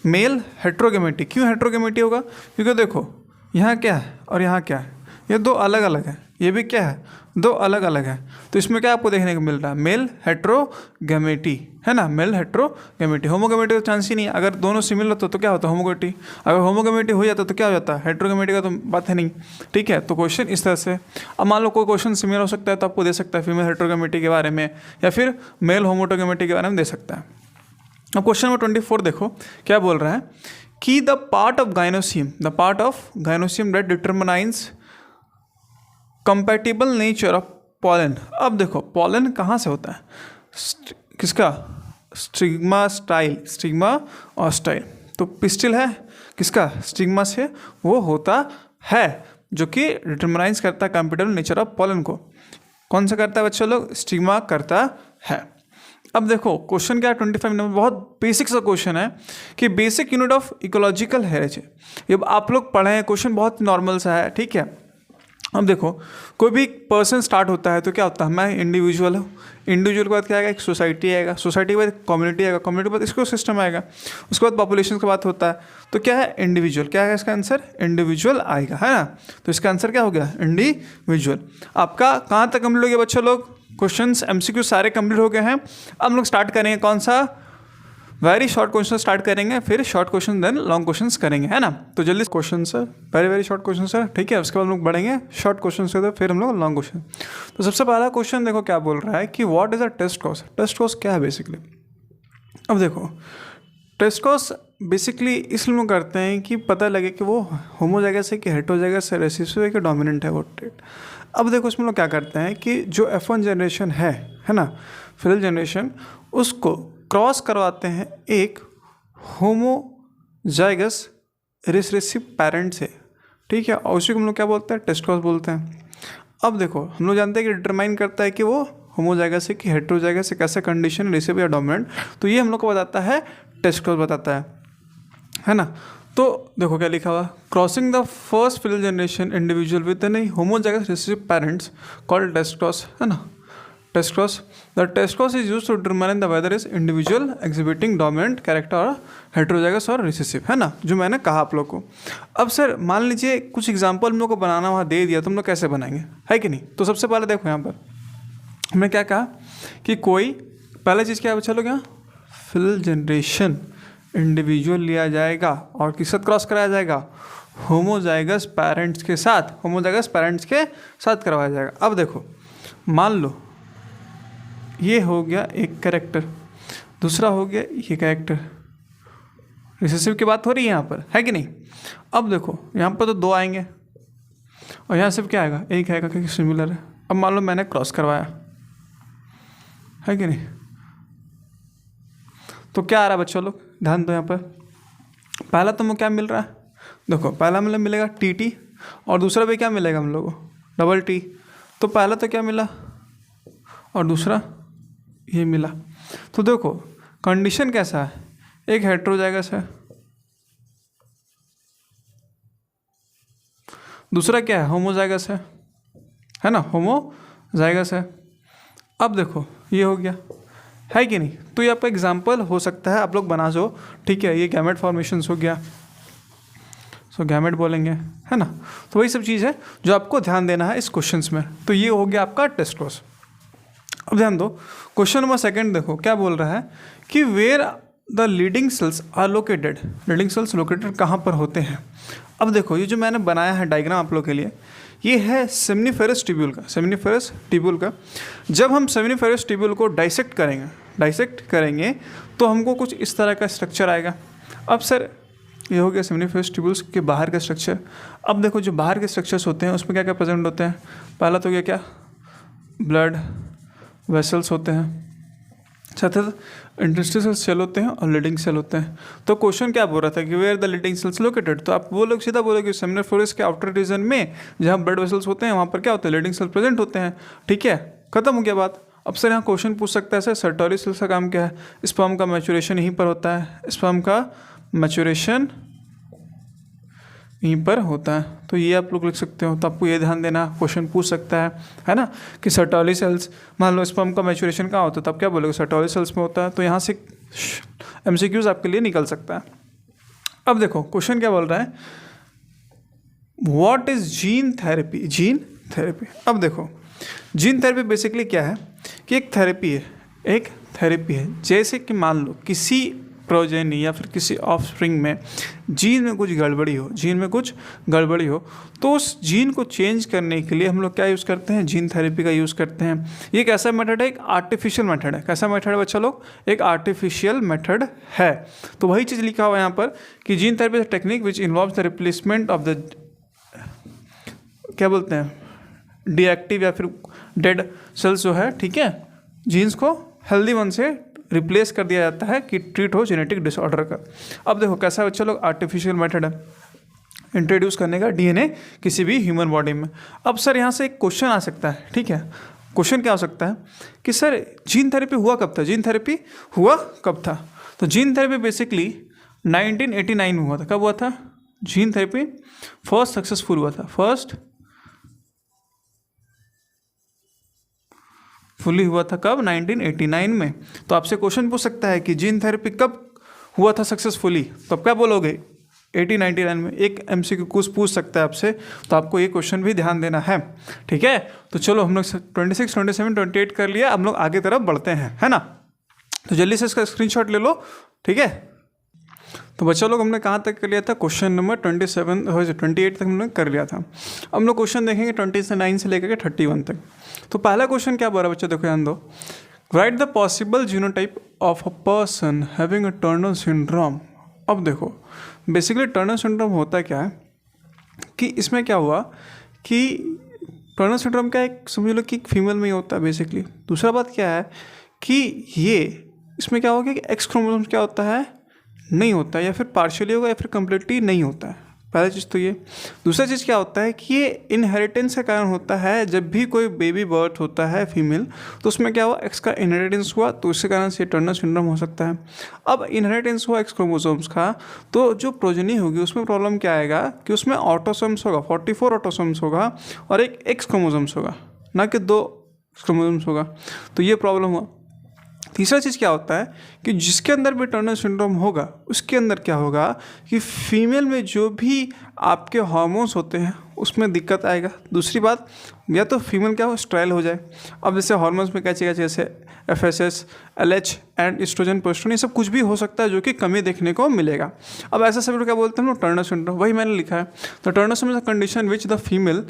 मेल हेट्रोगेमेटी। क्यों हेट्रोगेमेटी होगा? क्योंकि देखो यहाँ क्या है और यहाँ क्या है, ये दो अलग अलग है, ये भी क्या है? दो अलग अलग है। तो इसमें क्या आपको देखने को मिल रहा है? मेल हेट्रोगेमेटी, है ना, मेल हेट्रोगेमेटी। होमोगेमेटी का चांस ही नहीं है। अगर दोनों सिमिलर होता तो क्या होता? होमोगेमेटी। अगर होमोगेमेटी हो जाता तो क्या हो जाता? हेट्रोगेमेटी का तो बात है नहीं, ठीक है। तो क्वेश्चन इस तरह से, अब मान लो कोई क्वेश्चन सिमिलर हो सकता है तो आपको दे सकता है फीमेल हेट्रोगेमेटी के बारे में या फिर मेल होमोटोगेमेटी के बारे में दे सकता है। अब क्वेश्चन नंबर 24 देखो क्या बोल रहा है कि the part of gynoecium that determines compatible nature of pollen. अब देखो पॉलन कहाँ से होता है? किसका? स्टिग्मा और स्टाइल। तो पिस्टिल है किसका? स्टिग्मा से वो होता है, जो कि डिटरमाइंस करता है कंपैटिबल नेचर ऑफ पॉलन को। कौन सा करता है बच्चों लोग? स्टिग्मा करता है। अब देखो क्वेश्चन क्या है 25 नंबर, बहुत बेसिक सा क्वेश्चन है कि basic unit of ecological heritage. ये आप लोग पढ़े हैं, क्वेश्चन बहुत नॉर्मल सा है, ठीक है। अब देखो कोई भी पर्सन स्टार्ट होता है तो क्या होता है? मैं इंडिविजुअल हूँ, इंडिविजुअल के बाद क्या आएगा? एक सोसाइटी आएगा, सोसाइटी के बाद कम्युनिटी आएगा, कम्युनिटी के बाद इसको सिस्टम आएगा, उसके बाद पॉपुलेशन का बात होता है। तो क्या है? इंडिविजुअल। क्या है इसका आंसर? इंडिविजुअल आएगा, है ना। तो इसका आंसर क्या हो गया? इंडिविजुअल। आपका कहाँ तक कंप्लीट हो गया बच्चों लोग? क्वेश्चंस MCQ सारे कंप्लीट हो गए हैं। अब हम लोग स्टार्ट करेंगे कौन सा? वेरी शॉर्ट क्वेश्चन स्टार्ट करेंगे, फिर short question then long questions करेंगे, है ना। तो जल्दी question sir, very short question sir, ठीक है। उसके बाद हम लोग बढ़ेंगे शॉर्ट क्वेश्चन से, फिर हम लोग लॉन्ग क्वेश्चन। तो सबसे पहला क्वेश्चन देखो क्या बोल रहा है कि what is a test cross. Test cross क्या है बेसिकली। अब देखो टेस्ट कॉज बेसिकली इसलिए करते हैं कि पता लगे कि वो होमोजाइगस है कि हेटेरोजाइगस है, रेसिसिव है कि डोमिनेंट है वो ट्रेट। अब देखो इसमें लोग क्या करते हैं कि जो F1 जनरेशन है ना, फिलल जनरेशन, उसको क्रॉस करवाते हैं एक होमोजाइगस रिसेसिव पेरेंट से, ठीक है, और उसी को हम लोग क्या बोलते हैं, टेस्ट कॉज बोलते हैं। अब देखो हम लोग जानते हैं कि डिटरमाइन करता है कि वो होमोजाइगस है कि हेटेरोजाइगस है, कैसा कंडीशन, रिसेसिव या डोमिनेंट, तो ये हम लोग को बताता है टेस्ट कॉज बताता है ना। तो देखो क्या लिखा हुआ, crossing the first filial generation individual with an homozygous recessive parents called test cross, है ना। Test cross, the test cross is used to determine the whether is individual exhibiting dominant character और हेटेरोजाइगस और recessive, है ना, जो मैंने कहा आप लोग को। अब सर मान लीजिए कुछ एग्जांपल हम लोग को बनाना वहाँ दे दिया, तुम लोग कैसे बनाएंगे, है कि नहीं। तो सबसे पहले देखो यहाँ पर हमने क्या कहा कि कोई पहला चीज़ क्या है, चलो क्या, फिलल जनरेशन इंडिविजुअल लिया जाएगा और किसके साथ क्रॉस कराया जाएगा, होमोजाइगस पेरेंट्स के साथ, होमोजाइगस पेरेंट्स के साथ करवाया जाएगा। अब देखो मान लो ये हो गया एक कैरेक्टर, दूसरा हो गया ये कैरेक्टर, रिसेसिव की बात हो रही है यहाँ पर, है कि नहीं। अब देखो यहाँ पर तो दो आएंगे और यहाँ सिर्फ क्या आएगा, एक आएगा क्योंकि सिमिलर है। अब मान लो मैंने क्रॉस करवाया, है कि नहीं, तो क्या आ रहा है बच्चों लोग, ध्यान दो यहाँ पर। पहला तुमको क्या मिल रहा है, देखो पहला मतलब मिलेगा टी और दूसरा भी क्या मिलेगा हम लोगों को, डबल टी। तो पहला तो क्या मिला और दूसरा ये मिला। तो देखो कंडीशन कैसा है, एक हेटेरोजाइगस है, दूसरा क्या है, होमोजाइगस है ना, होमोजाइगस है। अब देखो ये हो गया, है कि नहीं। तो ये आपका एग्जाम्पल हो सकता है, आप लोग बना सो, ठीक है। ये गैमेट फॉर्मेशंस हो गया, सो गैमेट बोलेंगे, है ना। तो वही सब चीज़ है जो आपको ध्यान देना है इस क्वेश्चंस में। तो ये हो गया आपका टेस्ट क्रॉस। अब ध्यान दो क्वेश्चन नंबर सेकंड, देखो क्या बोल रहा है कि where the Leydig cells are located, Leydig cells located कहाँ पर होते हैं। अब देखो ये जो मैंने बनाया है डायग्राम आप लोग के लिए, ये है सेमिनिफेरस ट्यूब्यूल का, सेमिनिफेरस ट्यूब्यूल का। जब हम सेमिनिफेरस ट्यूब्यूल को डाइसेक्ट करेंगे तो हमको कुछ इस तरह का स्ट्रक्चर आएगा। अब सर ये हो गया सेमिनिफेरस ट्यूब्यूल्स के बाहर का स्ट्रक्चर। अब देखो जो बाहर के स्ट्रक्चर्स होते हैं उसमें क्या क्या प्रेजेंट होते हैं, पहला तो ये क्या, ब्लड वेसल्स होते हैं, साथ इंटरस्टिशियल सेल होते हैं और लीडिंग सेल होते हैं। तो क्वेश्चन क्या बोल रहा था कि where the Leydig cells located, तो आप वो लोग सीधा बोलोगे सेमिनिफेरस के आउटर रीजन में जहाँ ब्लड वेसल्स होते हैं वहाँ पर क्या होते हैं, लीडिंग सेल्स प्रेजेंट होते हैं, ठीक है, खत्म हो गया बात। अब सर यहाँ क्वेश्चन पूछ सकता है सर सर्टोरी सेल्स का काम क्या है, स्पर्म का मैच्योरेशन यहीं पर होता है, स्पर्म का मैच्योरेशन यहीं पर होता है। तो ये आप लोग लिख सकते हो। तो आपको ये ध्यान देना, क्वेश्चन पूछ सकता है ना, कि सर्टोरी सेल्स, मान लो स्पर्म का मैच्योरेशन कहाँ होता है, तो आप क्या बोलोगे, सर्टोरी सेल्स में होता है। तो यहाँ से MCQs आपके लिए निकल सकता है। अब देखो क्वेश्चन क्या बोल रहा है, what is gene therapy, gene therapy. अब देखो जीन थेरेपी बेसिकली क्या है कि एक थेरेपी है, जैसे कि मान लो किसी प्रोजेनी या फिर किसी ऑफस्प्रिंग में जीन में कुछ गड़बड़ी हो, तो उस जीन को चेंज करने के लिए हम लोग क्या यूज़ करते हैं, जीन थेरेपी का यूज़ करते हैं। ये एक ऐसा मेथड है, एक आर्टिफिशियल मेथड है। कैसा मेथड है बच्चा लोग, एक आर्टिफिशियल मेथड है। तो वही चीज़ लिखा हुआ है यहाँ पर कि gene therapy technique which involves the replacement of the, क्या बोलते हैं, डीएक्टिव या फिर डेड सेल्स जो है, ठीक है, जीन्स को हेल्दी वन से रिप्लेस कर दिया जाता है कि ट्रीट हो जेनेटिक डिसऑर्डर का। अब देखो कैसा बच्चा लोग, आर्टिफिशियल मेथड है इंट्रोड्यूस करने का डीएनए किसी भी ह्यूमन बॉडी में। अब सर यहाँ से एक क्वेश्चन आ सकता है, ठीक है, क्वेश्चन क्या हो सकता है कि सर जीन थेरेपी हुआ कब था, जीन थेरेपी हुआ कब था। तो जीन थेरेपी बेसिकली 1989 में हुआ था। कब हुआ था जीन थेरेपी, फर्स्ट सक्सेसफुल हुआ था, फर्स्ट फुली हुआ था कब, 1989 में। तो आपसे क्वेश्चन पूछ सकता है कि जीन थेरेपी कब हुआ था सक्सेसफुली, तो आप क्या बोलोगे, 1899 में। एक MCQ कुछ पूछ सकता है आपसे, तो आपको ये क्वेश्चन भी ध्यान देना है, ठीक है। तो चलो हम लोग 26, 27, 28 कर लिया, हम लोग आगे तरफ बढ़ते हैं, है ना। तो जल्दी से इसका स्क्रीनशॉट ले लो, ठीक है। तो बच्चा लोग हमने कहाँ तक कर लिया था, क्वेश्चन नंबर 28 तक हमने कर लिया था। अब हम लोग क्वेश्चन देखेंगे 29 से लेकर के 31 तक। तो पहला क्वेश्चन क्या बोल रहा है बच्चा, देखो ध्यान दो। Right the possible genotype of a person having a Turner syndrome. अब देखो बेसिकली टर्नर सिंड्रोम होता क्या है कि इसमें क्या हुआ कि टर्नर सिंड्रोम क्या एक समझ लो कि फीमेल में ही होता है बेसिकली। दूसरा बात क्या है कि ये इसमें क्या होगा कि एक्स क्रोमोसोम क्या होता है, नहीं होता है, या फिर पार्शियली होगा या फिर कम्प्लीटली नहीं होता है। पहला चीज़ तो ये। दूसरा चीज़ क्या होता है कि ये इनहेरिटेंस के कारण होता है। जब भी कोई बेबी बर्थ होता है फीमेल तो उसमें क्या हुआ, एक्स का इनहेरिटेंस हुआ, तो इसके कारण से टर्नर सिंड्रोम हो सकता है। अब इनहेरिटेंस हुआ एक्स क्रोमोसोम्स का, तो जो प्रोजनी होगी उसमें प्रॉब्लम क्या आएगा कि उसमें ऑटोसोम्स होगा, 44 ऑटोसोम्स होगा और एक एक्स क्रोमोसोम्स होगा, ना कि 2 क्रोमोसोम्स होगा। तो ये प्रॉब्लम हुआ। तीसरा चीज़ क्या होता है कि जिसके अंदर भी टर्नर सिंड्रोम होगा उसके अंदर क्या होगा कि फीमेल में जो भी आपके हार्मोन्स होते हैं उसमें दिक्कत आएगा। दूसरी बात, या तो फीमेल क्या हो, स्ट्राइल हो जाए। अब जैसे हार्मोन्स में क्या चाहिए, जैसे FSH, LH एंड एस्ट्रोजन, प्रोस्टेरोन, ये सब कुछ भी हो सकता है जो कि कमी देखने को मिलेगा। अब ऐसा सब क्या बोलते हैं हम लोग, टर्नर सिंड्रोम। वही मैंने लिखा है। तो Turner syndrome condition which the female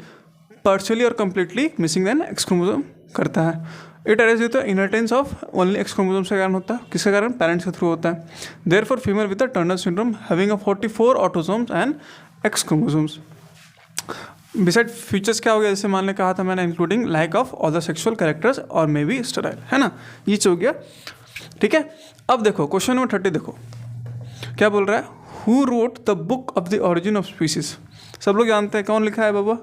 partially और completely missing than X chromosome करता है। It arises with inheritance of only X chromosome से कारण होता है। किसके कारण, पेरेंट्स के थ्रू होता है। Therefore female with the Turner syndrome having a 44 autosomes and X chromosomes. Beside features क्या हो गया, जैसे मान ले कहा था मैंने, including lack of other sexual characters और मे बी स्टेराइल, है ना, ये हो गया, ठीक है। अब देखो क्वेश्चन नंबर 30, देखो क्या बोल रहा है, who wrote the book of the origin of species. सब लोग जानते हैं कौन लिखा है बाबा,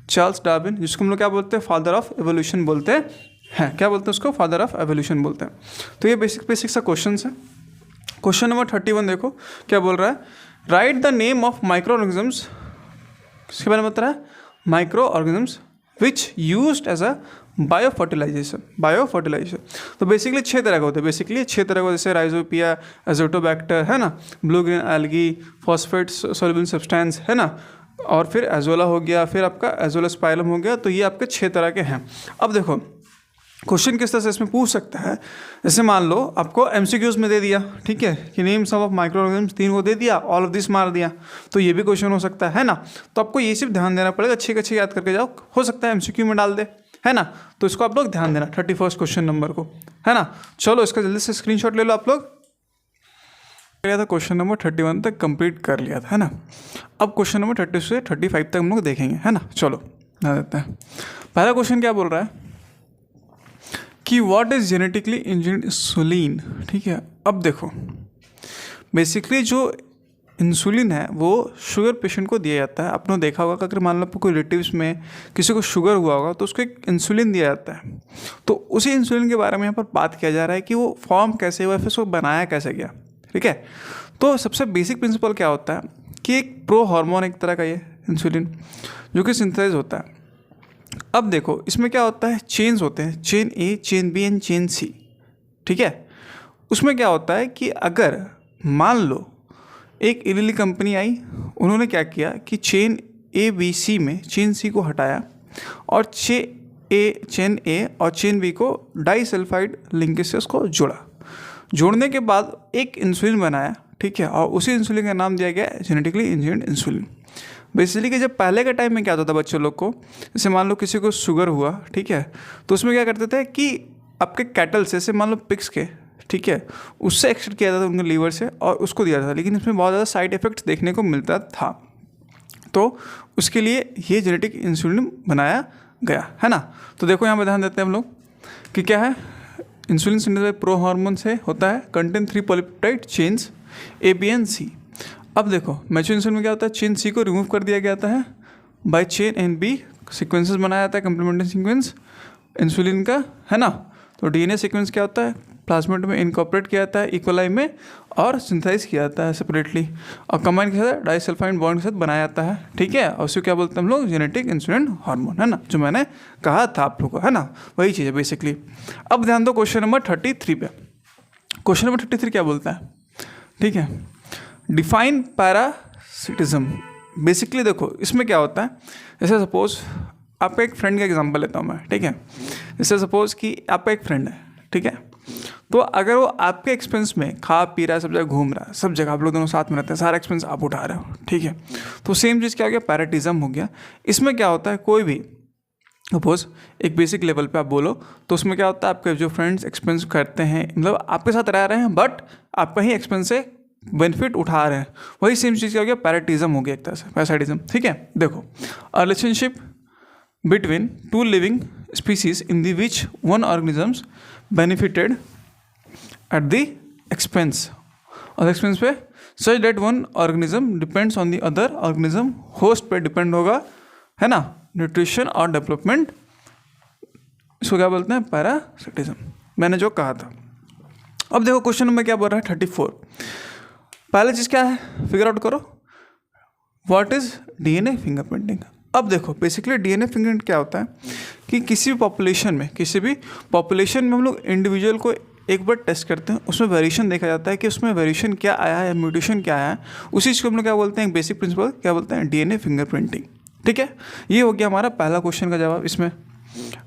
चार्ल्स डार्विन, जिसको हम लोग क्या बोलते हैं, फादर ऑफ एवोल्यूशन बोलते हैं, क्या बोलते हैं उसको, फादर ऑफ एवोल्यूशन बोलते हैं। तो ये बेसिक सा क्वेश्चन है। क्वेश्चन नंबर 31 देखो क्या बोल रहा है, write the name of micro organisms, किसके बारे में बता रहा है, micro organisms which used as a bio fertilization. तो बेसिकली 6 तरह के होते हैं, बेसिकली 6 तरह के, जैसे राइजोपिया, एजोटोबैक्टर, है ना, blue green algae, phosphate soluble substance, है ना, और फिर एजोला हो गया, फिर आपका एजोलास्पाइलम हो गया। तो ये आपके 6 तरह के हैं। अब देखो क्वेश्चन किस तरह से इसमें पूछ सकता है, जैसे मान लो आपको MCQs में दे दिया, ठीक है, कि name some of micro organisms 3 को दे दिया, ऑल ऑफ दिस मार दिया, तो ये भी क्वेश्चन हो सकता है ना। तो आपको ये सिर्फ ध्यान देना पड़ेगा, अच्छे याद करके जाओ, हो सकता है MCQ में डाल दे, है ना। तो इसको आप लोग ध्यान देना 31 क्वेश्चन नंबर को, है ना। चलो इसका जल्दी से स्क्रीनशॉट ले लो आप लोग। था क्वेश्चन नंबर 31 तक कंप्लीट कर लिया था, है ना। अब क्वेश्चन नंबर 30 से 35 तक हम लोग देखेंगे, है ना। चलो ध्यान देते हैं। पहला क्वेश्चन क्या बोल रहा है कि what is genetically engineered insulin, ठीक है। अब देखो बेसिकली जो इंसुलिन है वो शुगर पेशेंट को दिया जाता है। आपने देखा होगा कि अगर मान लो कोई रिलेटिव्स में किसी को शुगर हुआ होगा तो उसको एक इंसुलिन दिया जाता है। तो उसी इंसुलिन के बारे में यहाँ पर बात किया जा रहा है कि वो फॉर्म कैसे हुआ, फिर उसको बनाया कैसे गया, ठीक है। तो सबसे बेसिक प्रिंसिपल क्या होता है कि एक प्रो हार्मोन एक तरह का ये इंसुलिन जो कि सिंथेसाइज होता है। अब देखो इसमें क्या होता है, चेन्स होते हैं, chain A, chain B and chain C, ठीक है। उसमें क्या होता है कि अगर मान लो एक इलीली कंपनी आई, उन्होंने क्या किया कि चेन ABC में चेन C को हटाया और चेन A और चेन B को डाइसल्फाइड लिंकेज से उसको जोड़ने के बाद एक इंसुलिन बनाया, ठीक है, और उसी इंसुलिन का नाम दिया गया जेनेटिकली इंजीनियर्ड इंसुलिन। बेसिकली कि जब पहले के टाइम में क्या होता था बच्चों लोग को, जैसे मान लो किसी को शुगर हुआ, ठीक है, तो उसमें क्या करते थे कि आपके कैटल से, जैसे मान लो पिग्स के, ठीक है, उससे एक्सट्रैक्ट किया जाता था उनके लीवर से और उसको दिया जाता था, लेकिन इसमें बहुत ज़्यादा साइड इफ़ेक्ट्स देखने को मिलता था। तो उसके लिए ये जेनेटिक इंसुलिन बनाया गया, है ना। तो देखो यहाँ पर ध्यान देते हैं हम लोग कि क्या है, इंसुलिन सिंथेसाइज प्रो हार्मोन से होता है, contain 3 polypeptide chains A, B and C। अब देखो मैच्योर इंसुलिन में क्या होता है, चेन C को रिमूव कर दिया गया है, बाय चेन NB सीक्वेंसेस बनाया जाता है, कंप्लीमेंट्री सीक्वेंस इंसुलिन का, है ना। तो DNA सीक्वेंस क्या होता है, प्लाज्मिड में इनकॉर्पोरेट किया जाता है, इक्वलाई में, और सिंथेसाइज किया जाता है सेपरेटली, और कंबाइन के साथ डाइसल्फाइड बॉन्ड के साथ बनाया जाता है, ठीक है। और उसको क्या बोलते हैं हम लोग, जेनेटिक इंसुलिन हार्मोन, है ना, जो मैंने कहा था आप लोग को, है ना, वही चीज़ है बेसिकली। अब ध्यान दो क्वेश्चन नंबर 33 पे। क्वेश्चन नंबर 33 क्या बोलता है, ठीक है, डिफाइन पैरासिटिज्म। बेसिकली देखो इसमें क्या होता है, जैसे सपोज आपका एक फ्रेंड का एग्जांपल लेता हूँ मैं, ठीक है। जैसे सपोज कि आपका एक फ्रेंड है, ठीक है, तो अगर वो आपके एक्सपेंस में खा पी रहा है, सब जगह घूम रहा है, सब जगह आप लोग दोनों साथ में रहते हैं, सारा एक्सपेंस आप उठा रहे हो, ठीक है, तो सेम चीज़ क्या हो गया, पैरेटिज्म हो गया। इसमें क्या होता है, कोई भी सपोज एक बेसिक लेवल पे आप बोलो तो उसमें क्या होता है, आपके जो फ्रेंड्स एक्सपेंस करते हैं, मतलब आपके साथ रह रहे हैं बट आपका ही एक्सपेंस से बेनिफिट उठा रहे हैं, वही सेम चीज़ क्या हो गया, पैरेटिज्म हो गया एक तरह से, पैसाइटिज्म, ठीक है। देखो, a relationship between two living species in the which one organisms benefited at the expense पे such that one organism depends on the other organism, host पे डिपेंड होगा, है ना, न्यूट्रिशन और डेवलपमेंट, इसको क्या बोलते हैं, पैरासिटिज्म, मैंने जो कहा था। अब देखो क्वेश्चन में क्या बोल रहा है 34, पहले चीज़ क्या है, फिगर आउट करो, व्हाट इज डीएनए फिंगरप्रिंटिंग। अब देखो बेसिकली डीएनए फिंगरप्रिंट क्या होता है कि किसी भी पॉपुलेशन में हम लोग इंडिविजुअल को एक बार टेस्ट करते हैं, उसमें वेरिएशन देखा जाता है कि उसमें वेरिएशन क्या आया है, म्यूटेशन क्या आया है, उसी चीज़ को हम लोग क्या बोलते हैं, बेसिक प्रिंसिपल क्या बोलते हैं, डीएनए फिंगरप्रिंटिंग, ठीक है। ये हो गया हमारा पहला क्वेश्चन का जवाब। इसमें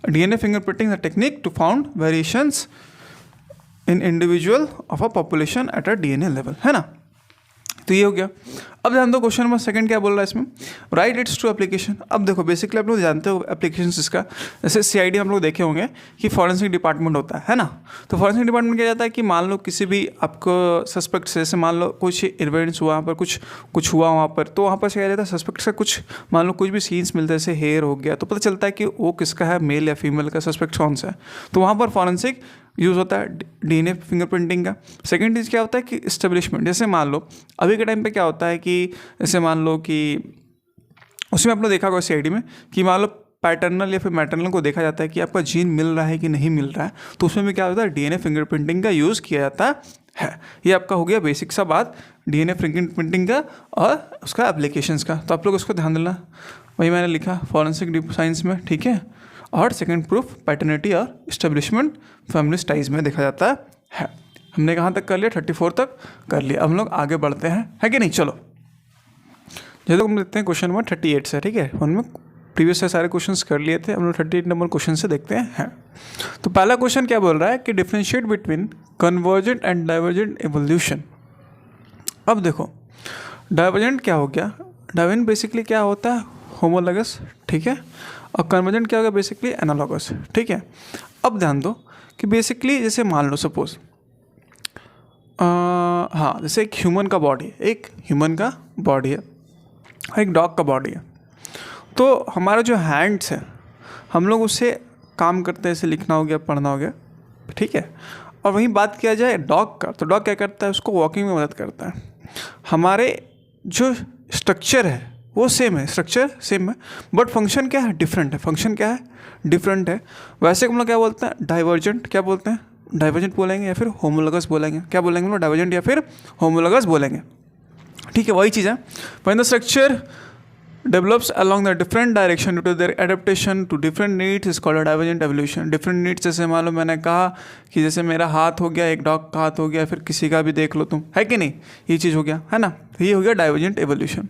DNA fingerprinting the technique to found variations in individual of a population at a DNA level, है ना, तो ये हो गया। अब ध्यान दो क्वेश्चन नंबर सेकंड क्या बोल रहा है इसमें, राइट इट्स टू एप्लीकेशन। अब देखो बेसिकली आप लोग जानते हो एप्लीकेशन इसका, जैसे सीआईडी हम लोग देखे होंगे कि फॉरेंसिक डिपार्टमेंट होता है ना, तो फॉरेंसिक डिपार्टमेंट क्या जाता है कि मान लो किसी भी आपको सस्पेक्ट से, जैसे मान लो कुछ इवेंट्स हुआ, वहाँ पर कुछ हुआ वहाँ पर, तो वहाँ पर क्या जाता है सस्पेक्ट का कुछ मान लो कुछ भी सीन्स मिलते हैं, जैसे हेयर हो गया, तो पता चलता है कि वो किसका है, मेल या फीमेल का, सस्पेक्ट कौन सा है, तो वहाँ पर फॉरेंसिक यूज़ होता है डीएनए फिंगरप्रिंटिंग का। सेकंड चीज़ क्या होता है कि इस्टेब्लिशमेंट, जैसे मान लो अभी के टाइम पे क्या होता है कि जैसे मान लो कि उसमें आपने देखा होगा सीआईडी में कि मान लो पैटर्नल या फिर मैटर्नल को देखा जाता है कि आपका जीन मिल रहा है कि नहीं मिल रहा है, तो उसमें भी क्या होता है डीएनए फिंगरप्रिंटिंग का यूज़ किया जाता है। ये आपका हो गया बेसिक सा बात डीएनए फिंगरप्रिंटिंग का और उसका एप्लीकेशंस का, तो आप लोग उसको ध्यान देना, वही मैंने लिखा फॉरेंसिक साइंस में, ठीक है। और सेकंड प्रूफ पैटर्निटी और इस्टेब्लिशमेंट फैमिली टाइज में देखा जाता है। हमने कहाँ तक कर लिया, 34 तक कर लिया। अब हम लोग आगे बढ़ते हैं, है कि नहीं, चलो जैसे हम देखते हैं क्वेश्चन नंबर 38 से, ठीक है, उनमें प्रीवियस से सारे क्वेश्चंस कर लिए थे, हम लोग 38 नंबर क्वेश्चन से देखते हैं। तो पहला क्वेश्चन क्या बोल रहा है कि differentiate between convergent and divergent evolution. अब देखो डाइवर्जेंट क्या हो गया, डाइवर्जेंट बेसिकली क्या होता है, होमोलॉगस, ठीक है, और कन्वर्जेंट क्या होगा, बेसिकली एनालॉगस, ठीक है। अब ध्यान दो कि बेसिकली जैसे मान लो सपोज हाँ, जैसे एक ह्यूमन का बॉडी है, एक डॉग का बॉडी है, तो हमारा जो हैंड्स है हम लोग उससे काम करते हैं, जैसे लिखना हो गया, पढ़ना हो गया, ठीक है। और वहीं बात किया जाए डॉग का, तो डॉग क्या करता है, उसको वॉकिंग में मदद करता है। हमारे जो स्ट्रक्चर है वो सेम है, स्ट्रक्चर सेम है, बट फंक्शन क्या है, डिफरेंट है, फंक्शन क्या है, डिफरेंट है। वैसे हम लोग क्या बोलते हैं, डाइवर्जेंट, क्या बोलते हैं, डाइवर्जेंट बोलेंगे या फिर होमोलॉगस बोलेंगे, क्या बोलेंगे हम लोग, डाइवर्जेंट या फिर होमोलॉगस बोलेंगे, ठीक है, वही चीज़ है। When the structure develops along the different direction due to their adaptation to different needs is called a divergent evolution। different needs जैसे मान लो मैंने कहा कि जैसे मेरा हाथ हो गया, एक डॉग का हाथ हो गया, फिर किसी का भी देख लो तुम, है कि नहीं, ये चीज़ हो गया, है ना, तो ये हो गया डाइवर्जेंट एवोल्यूशन।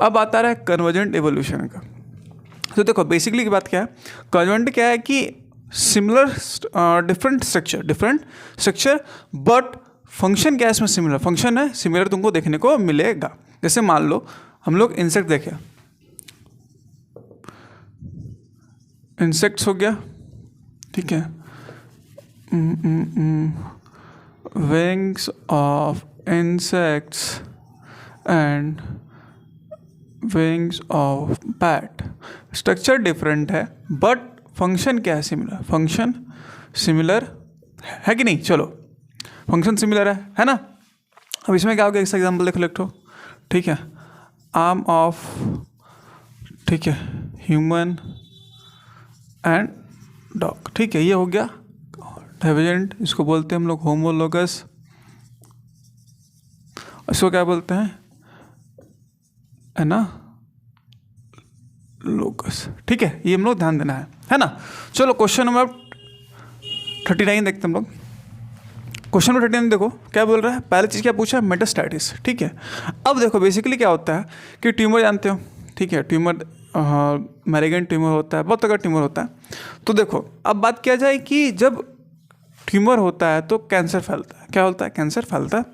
अब आता रहा है कन्वर्जेंट एवोल्यूशन का। तो देखो बेसिकली की बात क्या है, कन्वर्जेंट क्या है कि similar different structure but function क्या है इसमें, सिमिलर फंक्शन है, सिमिलर तुमको देखने को मिलेगा। जैसे मान लो हम लोग इंसेक्ट देखें, इंसेक्ट्स हो गया, ठीक है, wings of insects and wings of bat, structure different है बट फंक्शन क्या है, सिमिलर, फंक्शन सिमिलर है कि नहीं, चलो फंक्शन सिमिलर है ना। अब इसमें क्या हो गया, इस एग्जाम्पल देख लेते हो, ठीक है, आर्म ऑफ, ठीक है, ह्यूमन एंड डॉग, ठीक है, ये हो गया डाइवर्जेंट, इसको बोलते हैं हम लोग होमोलॉगस, इसको क्या बोलते हैं, है ना, लोकस, ठीक है, ये हम लोग ध्यान देना है ना। चलो क्वेश्चन नंबर 39 देखते हैं हम लोग। क्वेश्चन नंबर 39 देखो क्या बोल रहा है, पहली चीज़ क्या पूछा है, मेटास्टैटिस, ठीक है। अब देखो बेसिकली क्या होता है कि ट्यूमर जानते हो, ठीक है, ट्यूमर मैलिग्नेंट ट्यूमर होता है, बहुत तरह का ट्यूमर होता है। तो देखो अब बात किया जाए कि जब ट्यूमर होता है तो कैंसर फैलता है। क्या होता है? कैंसर फैलता है।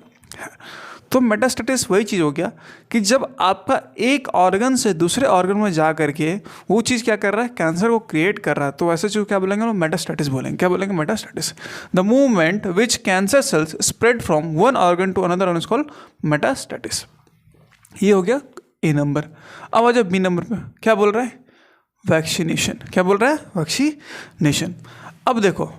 तो मेटास्टेसिस वही चीज़ हो गया कि जब आपका एक ऑर्गन से दूसरे ऑर्गन में जा करके वो चीज़ क्या कर रहा है? कैंसर को क्रिएट कर रहा है। तो ऐसे चीज़ क्या बोलेंगे? वो मेटास्टेसिस बोलेंगे। क्या बोलेंगे? Metastasis. The movement which cancer cells spread from one organ to another is called metastasis. ये हो गया ए नंबर। अब आ जाओ बी नंबर पे। क्या बोल रहा है? वैक्सीनेशन। क्या बोल रहा है? वैक्सीनेशन। अब देखो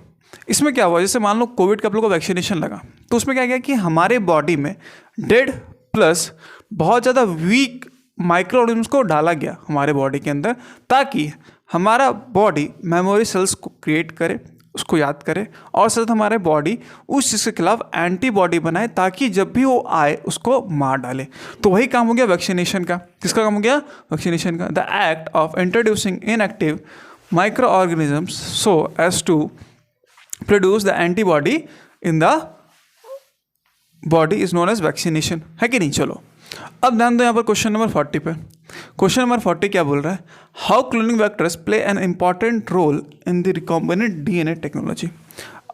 इसमें क्या हुआ, जैसे मान लो कोविड का आप लोग को वैक्सीनेशन लगा तो उसमें क्या किया कि हमारे बॉडी में डेड प्लस बहुत ज़्यादा वीक माइक्रो ऑर्गेनिज्म्स को डाला गया हमारे बॉडी के अंदर, ताकि हमारा बॉडी मेमोरी सेल्स को क्रिएट करे, उसको याद करे, और साथ हमारे बॉडी उस चीज़ के खिलाफ एंटीबॉडी बनाए ताकि जब भी वो आए उसको मार डाले। तो वही काम हो गया वैक्सीनेशन का। किसका काम हो गया? वैक्सीनेशन का। The act of introducing inactive micro organisms so as to produce the antibody in the body is known as vaccination, है कि नहीं। चलो अब ध्यान दो यहाँ पर क्वेश्चन नंबर 40 पे। क्वेश्चन नंबर 40 क्या बोल रहा है? How cloning vectors play an important role in the recombinant DNA technology.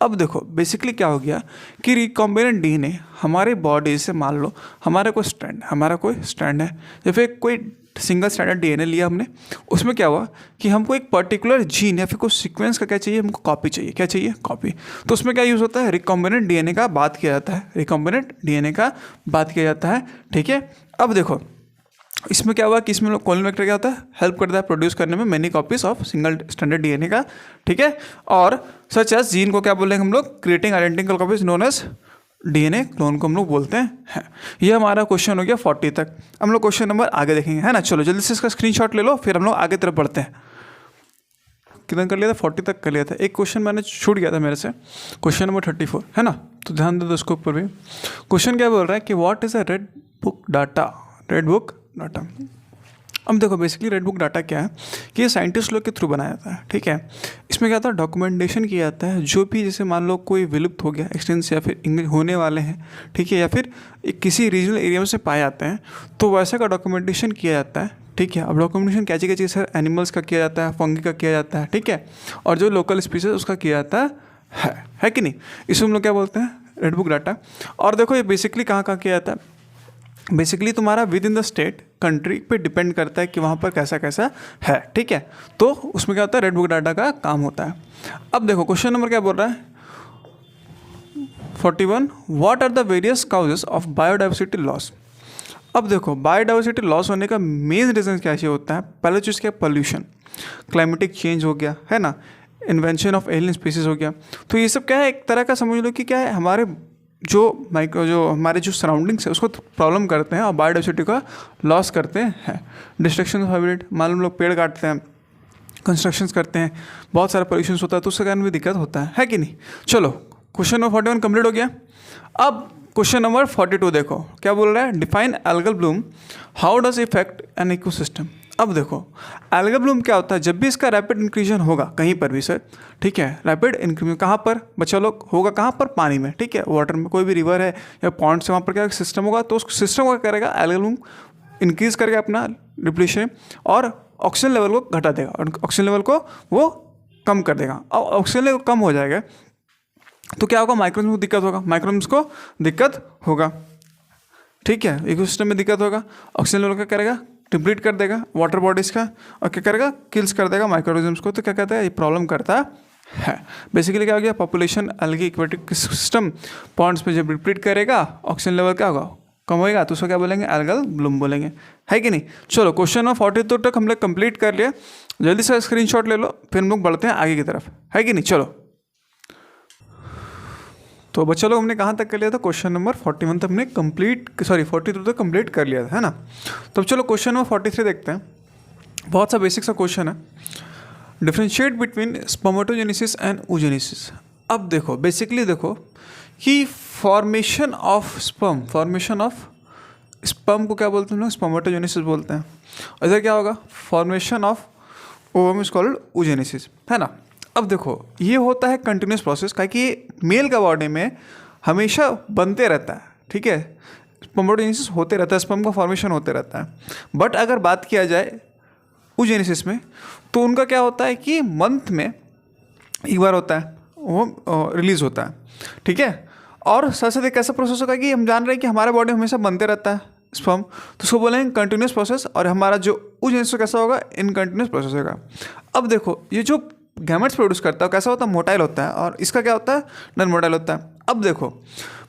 अब देखो बेसिकली क्या हो गया कि रिकॉम्बिनेंट डीएनए हमारे बॉडी से, मान लो हमारा कोई स्ट्रैंड है या फिर कोई सिंगल स्ट्रैंडर्ड डीएनए लिया हमने, उसमें क्या हुआ कि हमको एक पर्टिकुलर जीन या फिर कुछ सीक्वेंस का क्या चाहिए? हमको कॉपी चाहिए। क्या चाहिए? कॉपी। तो उसमें क्या यूज़ होता है? रिकॉम्बिनेंट डीएनए का बात किया जाता है। रिकॉम्बिनेंट डीएनए का बात किया जाता है, ठीक है। अब देखो इसमें क्या हुआ कि इसमें कोलन वेक्टर क्या होता है? हेल्प करता है प्रोड्यूस करने में many copies of single standard DNA का, ठीक है। और सच एज जीन को क्या बोलेंगे हम लोग? Creating identical copies known as DNA clone को हम लोग बोलते हैं। ये हमारा क्वेश्चन हो गया 40 तक। हम लोग क्वेश्चन नंबर आगे देखेंगे, है ना। चलो जल्दी से इसका स्क्रीनशॉट ले लो, फिर हम लोग आगे तरफ बढ़ते हैं। कितना कर लिया था? 40 तक कर लिया था। एक क्वेश्चन मैंने छूट गया था मेरे से, क्वेश्चन नंबर 34, है ना। तो ध्यान दे दो उसके ऊपर भी। क्वेश्चन क्या बोल रहा है कि what is a red book data? Red book data. अब देखो बेसिकली रेड बुक डाटा क्या है कि ये साइंटिस्ट लोग के थ्रू बनाया जाता है, ठीक है। इसमें क्या होता है? डॉक्यूमेंटेशन किया जाता है जो भी, जैसे मान लो कोई विलुप्त हो गया, एक्सटेंस या फिर होने वाले हैं, ठीक है, या फिर किसी रीजनल एरिया में से पाए जाते हैं, तो वैसा का डॉक्यूमेंटेशन किया जाता है, ठीक है। अब डॉक्यूमेंटेशन क्या चाहिए सर? एनिमल्स का किया जाता है, फंगी का किया जाता है, ठीक है, और जो लोकल स्पीसीज उसका किया जाता है कि नहीं। इसे हम लोग क्या बोलते हैं? Red book data. और देखो ये बेसिकली कहाँ किया जाता है? बेसिकली तुम्हारा with in the state country पे डिपेंड करता है कि वहाँ पर कैसा कैसा है, ठीक है। तो उसमें क्या होता है? रेड बुक डाटा का काम होता है। अब देखो क्वेश्चन नंबर क्या बोल रहा है? 41, what are the various causes of biodiversity loss. अब देखो बायोडाइवर्सिटी लॉस होने का मेन रीज़न क्या होता है? पहले चीज़ क्या? पोल्यूशन, क्लाइमेटिक चेंज हो गया, है ना, इन्वेंशन ऑफ एलियन स्पीसीज हो गया। तो ये सब क्या है? एक तरह का समझ लो कि क्या है, हमारे जो हमारे जो सराउंडिंग्स है उसको प्रॉब्लम करते हैं और बायोडाइवर्सिटी का लॉस करते हैं। डिस्ट्रक्शन ऑफ हैबिटेट, मान लो हम लोग पेड़ काटते हैं, कंस्ट्रक्शंस करते हैं, बहुत सारा पोल्यूशन होता है, तो उसके कारण भी दिक्कत होता है कि नहीं। चलो क्वेश्चन नंबर 41 कंप्लीट हो गया। अब क्वेश्चन नंबर 42 देखो क्या बोल रहा है? Define algal Bloom, how does effect an ecosystem. अब देखो एल्गल ब्लूम क्या होता है? जब भी इसका रैपिड इंक्रीजन होगा कहीं पर भी सर, ठीक है, रैपिड इंक्रीजन कहाँ पर बच्चा लोग होगा? कहाँ पर? पानी में, ठीक है, वाटर में, कोई भी रिवर है या पॉन्ड से, वहाँ पर क्या सिस्टम होगा, तो उस सिस्टम को क्या करेगा? एल्गल ब्लूम इंक्रीज करके अपना रिप्लेशन और ऑक्सीजन लेवल को घटा देगा और ऑक्सीजन लेवल को वो कम कर देगा। और ऑक्सीजन लेवल कम हो जाएगा तो क्या होगा? माइक्रोनिज्म को दिक्कत होगा, माइक्रोनिज्म को दिक्कत होगा, ठीक है, इकोसिस्टम में दिक्कत होगा। ऑक्सीजन लेवल क्या करेगा? डिप्लीट कर देगा वाटर बॉडीज़ का, और क्या करेगा? किल्स कर देगा माइक्रोनिज्म्स को। तो क्या कहता है? ये प्रॉब्लम करता है। बेसिकली क्या हो गया? Population algae aquatic system ponds में जब डिप्लीट करेगा ऑक्सीजन लेवल क्या होगा? कम होएगा, तो उसको क्या बोलेंगे? एल्गल ब्लूम बोलेंगे, है कि नहीं। चलो क्वेश्चन नंबर 42 तक हम लोग कंप्लीट कर लिया। जल्दी से स्क्रीनशॉट ले लो, फिर हम लोग बढ़ते हैं आगे की तरफ, है कि नहीं। चलो तो बच्चा लोग हमने कहाँ तक कर लिया था? क्वेश्चन नंबर 41 तक हमने कंप्लीट 42 तक कंप्लीट कर लिया था, है ना। तो चलो क्वेश्चन नंबर 43 देखते हैं। बहुत सा बेसिक सा क्वेश्चन है, differentiate between spermatogenesis and oogenesis। अब देखो बेसिकली देखो कि फॉर्मेशन ऑफ स्पर्म को क्या बोलते हैं हम लोग? स्पर्मेटोजेनेसिस बोलते हैं। इधर क्या होगा? Formation of ovum is called oogenesis, है ना। अब देखो ये होता है कंटिन्यूस प्रोसेस, का कि मेल का बॉडी में हमेशा बनते रहता है, ठीक है, स्पर्मेटोजेनेसिस होते रहता है, स्पर्म का फॉर्मेशन होते रहता है। बट अगर बात किया जाए oogenesis में, तो उनका क्या होता है कि मंथ में एक बार होता है, वो रिलीज होता है, ठीक है। और साथ साथ एक ऐसा प्रोसेस होगा कि हम जान रहे हैं कि हमारा बॉडी हमेशा बनते रहता है स्पर्म, तो उसको बोलेंगे कंटिन्यूस प्रोसेस, और हमारा जो ओवुलेशन कैसा होगा, इनकंटिन्यूस प्रोसेस होगा। अब देखो ये जो गैमेट्स प्रोड्यूस करता है कैसा होता है, मोटाइल होता है, और इसका क्या होता है, नॉन मोटाइल होता है। अब देखो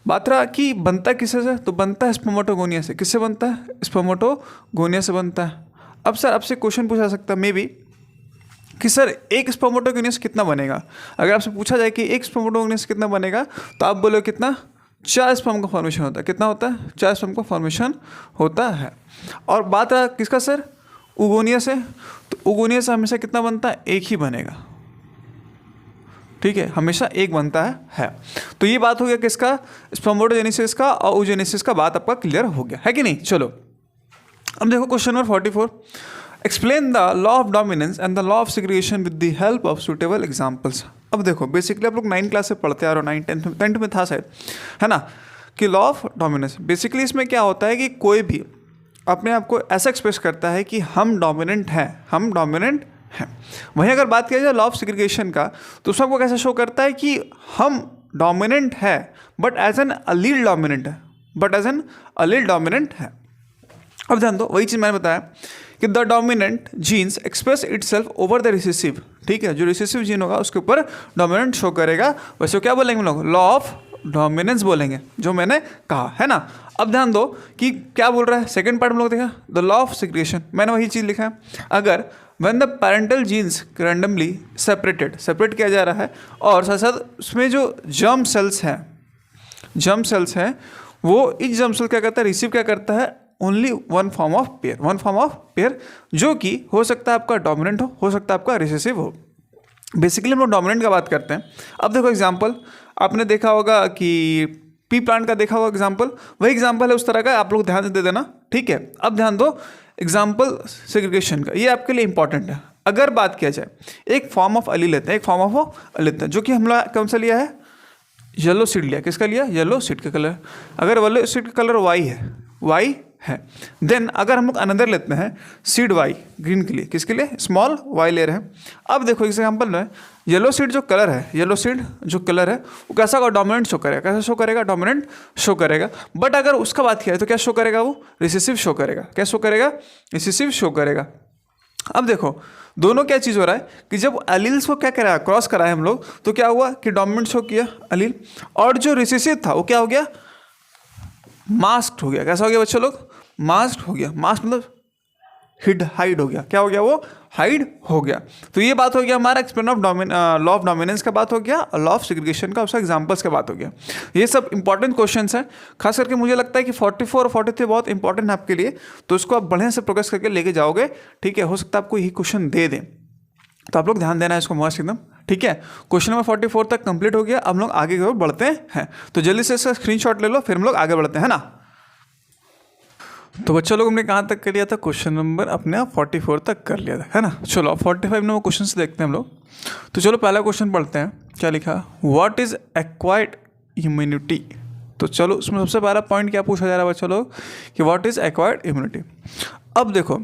बात रहा कि बनता किससे से, तो बनता है स्पर्मेटोगोनिया से। किससे बनता है, स्पर्मेटोगोनिया से बनता है। अब सर आपसे क्वेश्चन पूछा सकता है मे बी कि सर एक स्पर्मेटोगोनिया से कितना बनेगा। अगर आपसे पूछा जाए कि एक स्पर्मेटोगोनिया से कितना बनेगा, तो आप बोलो कितना, 4 स्पर्म का फॉर्मेशन होता है। कितना होता है, 4 स्पर्म का फॉर्मेशन होता है। और बात रहा किसका सर, ओगोनिया से, तो ओगोनिया से हमेशा कितना बनता है, एक ही बनेगा, ठीक है, हमेशा एक बनता है। तो ये बात हो गया किसका, स्पर्मेटोजेनेसिस का और oogenesis का, बात आपका क्लियर हो गया है कि नहीं। चलो अब देखो question number 44, explain the law of dominance and the law of segregation with the help of suitable examples. अब देखो बेसिकली आप लोग 9 क्लास से पढ़ते आ रहे हो, 9 10 में था शायद, है ना, कि लॉ ऑफ डोमिनेंस। बेसिकली इसमें क्या होता है कि कोई भी अपने आप को ऐसा एक्सप्रेस करता है कि हम डोमिनेंट हैं, हम डोमिनेंट हैं। वहीं अगर बात किया जाए लॉ ऑफ सेग्रीगेशन का, तो उसमें आपको कैसे शो करता है कि हम डोमिनेंट है but as an allele dominant है, but as an allele dominant है। अब ध्यान दो, वही चीज़ मैंने बताया कि the dominant genes express itself over the recessive, ठीक है, जो रिसेसिव जीन होगा उसके ऊपर डोमिनेंट शो करेगा। वैसे क्या बोलेंगे हम लोग, लॉ ऑफ डोमिनेंस बोलेंगे, जो मैंने कहा है ना। अब ध्यान दो कि क्या बोल रहा है, सेकंड पार्ट हम लोग देखा, द लॉ ऑफ सेग्रीगेशन, मैंने वही चीज़ लिखा है। अगर when the parental genes randomly separate किया जा रहा है, और साथ साथ उसमें जो जर्म सेल्स हैं वो इस जर्म सेल क्या करता है, रिसीव क्या करता है, only one form of pair, जो कि हो सकता है आपका डोमिनेंट हो सकता है आपका रिसेसिव हो। बेसिकली हम लोग डोमिनेंट का बात करते हैं। अब देखो एग्जांपल, आपने देखा होगा कि पी प्लांट का देखा होगा एग्जांपल, वही एग्जांपल है उस तरह का, आप लोग ध्यान से दे देना, ठीक है। अब ध्यान दो एग्जांपल सेग्रीगेशन का, ये आपके लिए इंपॉर्टेंट है। अगर बात किया जाए एक फॉर्म ऑफ अलील लेते हैं, जो कि हम लोग कौन सा लिया है, येलो सीड लिया। किसका लिया, येलो सीड का कलर। अगर येलो सीड का कलर वाई है, देन अगर हम लोग अनदर लेते हैं सीड वाई, ग्रीन के लिए, किसके लिए, स्मॉल वाई ले रहे हैं। अब देखो एग्जाम्पल में येलो सीड जो कलर है वो कैसा होगा, डोमिनेंट शो करेगा। कैसा शो करेगा, डोमिनेंट शो करेगा। बट अगर उसका बात किया है तो क्या शो करेगा, वो रिसेसिव शो करेगा। क्या शो करेगा, रिसेसिव शो करेगा। अब देखो दोनों क्या चीज़ हो रहा है कि जब एलील्स को क्या कराया, क्रॉस कराया हम लोग, तो क्या हुआ कि डोमिनेंट शो किया एलील, और जो रिसेसिव था वो क्या हो गया, मास्क्ड हो गया। कैसा हो गया बच्चों लोग, मास्क्ड हो गया। मास्क मतलब हाइड हो गया। क्या हो गया, वो हाइड हो गया। तो ये बात हो गया हमारा explain of law of dominance का बात हो गया, और लॉ ऑफ सेग्रीगेशन का उसका एग्जांपल्स का बात हो गया। ये सब इंपॉर्टेंट क्वेश्चंस हैं, खास करके मुझे लगता है कि 44 और 43 बहुत इंपॉर्टेंट है आपके लिए, तो इसको आप बढ़िया से प्रोग्रेस करके लेके जाओगे, ठीक है। हो सकता है आपको यही क्वेश्चन दे दें, तो आप लोग ध्यान देना है इसको मस्त एकदम, ठीक है। क्वेश्चन नंबर 44 तक कंप्लीट हो गया। अब हम लोग आगे की ओर बढ़ते हैं, तो जल्दी से इसका स्क्रीनशॉट ले लो, फिर हम लोग आगे बढ़ते हैं ना। तो बच्चों लोग हमने कहाँ तक कर लिया था, क्वेश्चन नंबर अपने 44 तक कर लिया था, है ना। चलो 45 नंबर क्वेश्चन से देखते हैं हम लोग। तो चलो पहला क्वेश्चन पढ़ते हैं, क्या लिखा, व्हाट इज एक्वायर्ड इम्यूनिटी। तो चलो उसमें सबसे पहला पॉइंट क्या पूछा जा रहा है बच्चों लोग, कि व्हाट इज एक्वायर्ड इम्यूनिटी। अब देखो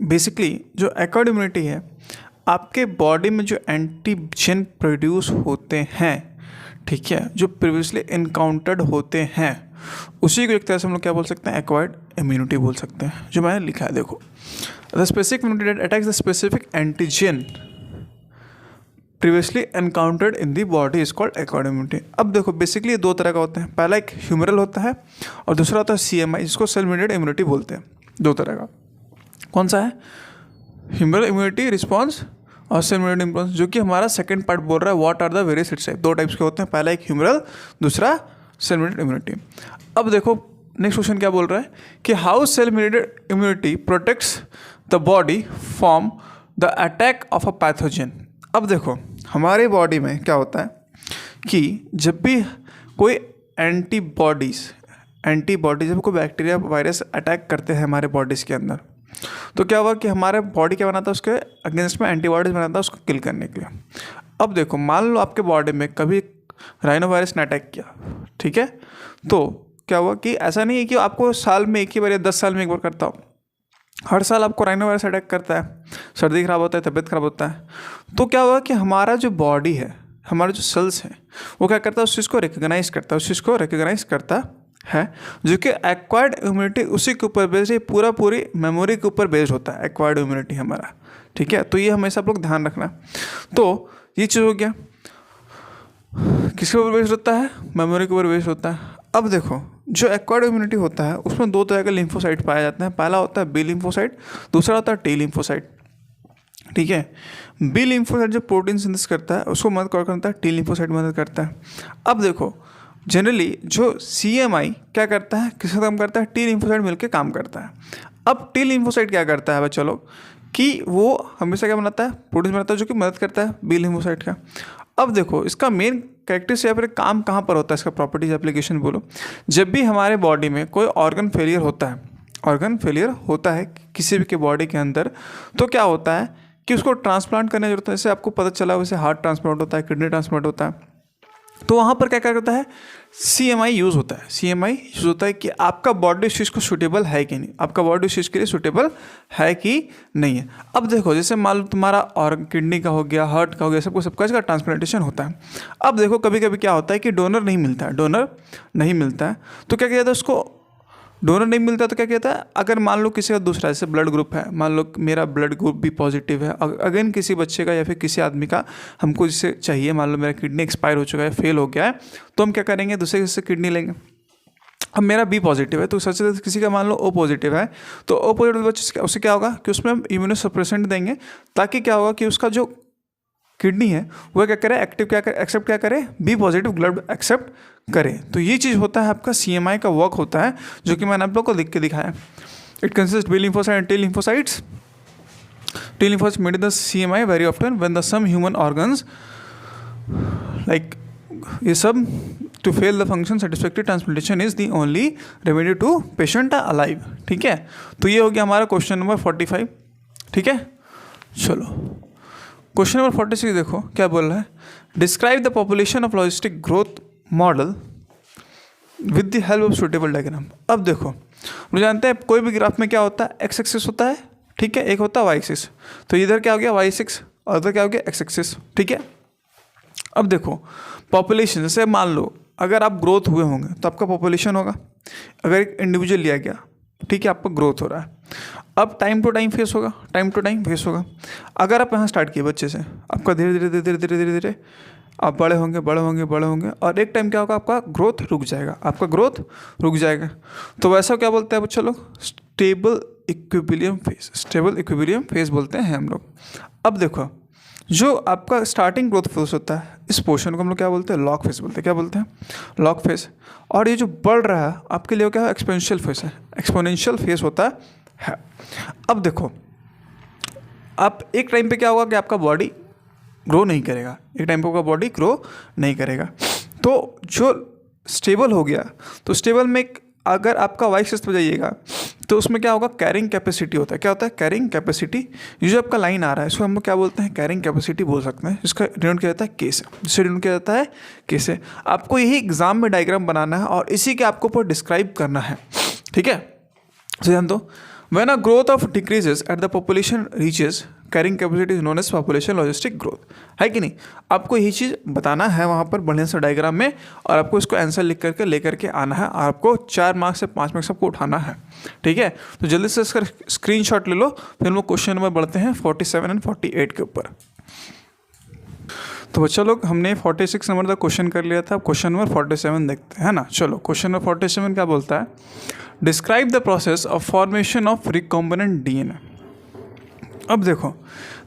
बेसिकली जो एक्वायर्ड इम्यूनिटी है, आपके बॉडी में जो एंटीजन प्रोड्यूस होते हैं, ठीक है, जो प्रीवियसली इनकाउंटर्ड होते हैं, उसी को एक तरह से हम लोग क्या बोल सकते हैं, एक्वायर्ड इम्यूनिटी बोल सकते हैं, जो मैंने लिखा है। देखो the specific immunity that attacks the specific antigen previously encountered in the body is called acquired immunity. अब देखो बेसिकली 2 तरह का होता है, पहला एक ह्यूमरल होता है और दूसरा होता है CMI, जिसको सेल मीडिएटेड इम्यूनिटी बोलते हैं। 2 तरह का कौन सा है, ह्यूमरल इम्यूनिटी रिस्पॉन्स और सेल मीडिएटेड रिस्पॉन्स, जो कि हमारा सेकंड पार्ट बोल रहा है what are the various type. 2 types के होते हैं, पहला एक ह्यूमरल, दूसरा सेल मीडिएटेड इम्यूनिटी। अब देखो नेक्स्ट क्वेश्चन क्या बोल रहा है कि how cell mediated immunity protects the body from the attack of a pathogen. अब देखो हमारे बॉडी में क्या होता है कि जब भी कोई एंटीबॉडीज जब कोई बैक्टीरिया वायरस अटैक करते हैं हमारे बॉडीज़ के अंदर, तो क्या हुआ कि हमारे बॉडी क्या बनाता है, उसके अगेंस्ट में एंटीबॉडीज बनाता है उसको किल करने के लिए। अब देखो मान लो आपके बॉडी में कभी राइनो वायरस ने अटैक किया, ठीक है, तो क्या हुआ कि ऐसा नहीं है कि आपको साल में एक ही बार या 10 साल में एक बार करता हो, हर साल आपको राइनो वायरस अटैक करता है, सर्दी खराब होता है, तबीयत खराब होता है। तो क्या हुआ कि हमारा जो बॉडी है, हमारे जो सेल्स हैं वो क्या करता है, उस चीज़ को रिकग्नाइज करता है, उस चीज़ को रिकग्नाइज करता है, जो कि एक्वायर्ड इम्यूनिटी उसी के ऊपर बेस्ड है, पूरी मेमोरी के ऊपर बेस्ड होता है एक्वायर्ड इम्यूनिटी हमारा। ठीक है, तो ये हमेशा आप लोग ध्यान रखना। तो ये चीज़ हो गया, किसके ऊपर बेस्ड होता है, मेमोरी के ऊपर बेस्ड होता है। अब देखो जो एक्वायर्ड इम्यूनिटी होता है उसमें दो तरह के लिम्फोसाइट पाए जाते हैं। पहला होता है बी लिम्फोसाइट, दूसरा होता है टी लिम्फोसाइट। ठीक है, बी लिम्फोसाइट जो प्रोटीन सिंथेसिस करता है उसको मदद कौन करता है, टी लिम्फोसाइट मदद करता है। अब देखो जनरली जो CMI क्या करता है, किसका काम करता है, टी लिम्फोसाइट मिलकर काम करता है। अब टी लिम्फोसाइट क्या करता है बच्चा लोग, कि वो हमेशा क्या बनाता है, प्रोटीन बनाता है जो कि मदद करता है बी लिम्फोसाइट का। अब देखो इसका मेन कैरेक्टरिस्टिक या फिर काम कहाँ पर होता है, इसका प्रॉपर्टीज एप्लीकेशन बोलो। जब भी हमारे बॉडी में कोई ऑर्गन फेलियर होता है, ऑर्गन फेलियर होता है किसी भी के बॉडी के अंदर, तो क्या होता है कि उसको ट्रांसप्लांट करने की जरूरत है। जैसे आपको पता चला वैसे हार्ट ट्रांसप्लांट होता है, किडनी ट्रांसप्लांट होता है, तो वहाँ पर क्या क्या करता है, CMI यूज़ होता है। CMI यूज़ होता है कि आपका बॉडी उस चीज़ को सूटेबल है कि नहीं, आपका बॉडी उस चीज़ के लिए सूटेबल है कि नहीं है। अब देखो जैसे मान लो तुम्हारा और किडनी का हो गया, हार्ट का हो गया, सबका इसका ट्रांसप्लांटेशन होता है। अब देखो कभी कभी क्या होता है कि डोनर नहीं मिलता है, डोनर नहीं मिलता है, तो क्या किया जाता है, उसको डोनर नहीं मिलता तो क्या कहता है, अगर मान लो किसी का दूसरा जैसे ब्लड ग्रुप है, मान लो मेरा ब्लड ग्रुप भी पॉजिटिव है, अगेन किसी बच्चे का या फिर किसी आदमी का हमको जिससे चाहिए, मान लो मेरा किडनी एक्सपायर हो चुका है, फेल हो गया है, तो हम क्या करेंगे, दूसरे से किडनी लेंगे। अब मेरा बी पॉजिटिव है तो सच से किसी का मान लो O पॉजिटिव है, तो O पॉजिटिव बच्चे उससे क्या होगा कि उसमें हम इम्यूनोसप्रेसेंट देंगे, ताकि क्या होगा कि उसका जो किडनी है वह क्या करे, एक्टिव क्या करे, एक्सेप्ट क्या करे, बी पॉजिटिव ब्लड एक्सेप्ट करे। तो ये चीज़ होता है आपका CMI का वर्क होता है, जो कि मैंने आप लोग को लिख के दिखाया। It consist B lymphocyte and T lymphocytes. T lymphocytes made the CMI very often when the some human organs like ये सब to fail the function satisfactory transplantation is the only remedy to patient alive. ठीक है, तो ये हो गया हमारा question number 45। ठीक है, चलो क्वेश्चन नंबर 46 देखो क्या बोल रहा है, describe the population of logistic growth model with the help of suitable diagram. अब देखो हम जानते हैं कोई भी ग्राफ में क्या होता है, एक्स एक्सिस होता है, ठीक है, एक होता है वाई एक्सिस, तो इधर क्या हो गया वाई एक्सिस और इधर क्या हो गया एक्स एक्सिस। ठीक है, अब देखो पॉपुलेशन, जैसे मान लो अगर आप ग्रोथ हुए होंगे तो आपका पॉपुलेशन होगा, अगर एक इंडिविजुअल लिया गया, ठीक है, आपका ग्रोथ हो रहा है, अब टाइम टू टाइम फेस होगा, टाइम टू टाइम फेस होगा। अगर आप यहाँ स्टार्ट किए बच्चे से, आपका धीरे धीरे धीरे धीरे धीरे धीरे आप बड़े होंगे बड़े होंगे बड़े होंगे, और एक टाइम क्या होगा, आपका ग्रोथ रुक जाएगा, आपका ग्रोथ रुक जाएगा। तो वैसा क्या बोलते हैं बच्चे लोग, stable equilibrium phase, stable equilibrium phase बोलते हैं हम लोग। अब देखो जो आपका स्टार्टिंग ग्रोथ फेज होता है, इस पोर्शन को हम लोग क्या बोलते हैं, लॉग फेज बोलते हैं। क्या बोलते हैं, लॉग फेज। और ये जो बढ़ रहा है आपके लिए क्या है, एक्सपोनेंशियल फेज है, एक्सपोनेंशियल फेज होता है। अब देखो आप एक टाइम पे क्या होगा कि आपका बॉडी ग्रो नहीं करेगा, एक टाइम पे आपका बॉडी ग्रो नहीं करेगा। तो जो स्टेबल हो गया, तो स्टेबल में अगर आपका वाई एक्सिस पे जाइएगा तो उसमें क्या होगा, कैरिंग कैपेसिटी होता है। क्या होता है, कैरिंग कैपेसिटी। ये जो आपका लाइन आ रहा है इसको हम लोग क्या बोलते हैं, कैरिंग कैपेसिटी बोल सकते हैं, जिसका डिनोट किया जाता है के से, जिससे डिनोट किया जाता है के से। आपको यही एग्जाम में डायग्राम बनाना है और इसी के आपको ऊपर डिस्क्राइब करना है। ठीक है, तो ध्यान दो, when a growth of decreases at the population reaches carrying capacity is known as population logistic growth, है कि नहीं। आपको यही चीज़ बताना है वहाँ पर बढ़िया से डायग्राम में, और आपको इसको आंसर लिख करके लेकर के आना है, और आपको 4 मार्क्स से 5 मार्क्स आपको उठाना है। ठीक है, तो जल्दी से इसका स्क्रीनशॉट ले लो, फिर हम लोग क्वेश्चन नंबर बढ़ते हैं 47 एंड 48 के ऊपर। तो बच्चा लोग हमने 46 नंबर का क्वेश्चन कर लिया था, अब क्वेश्चन नंबर 47 देखते हैं ना। चलो क्वेश्चन नंबर 47 क्या बोलता है, describe the process of formation of recombinant DNA। अब देखो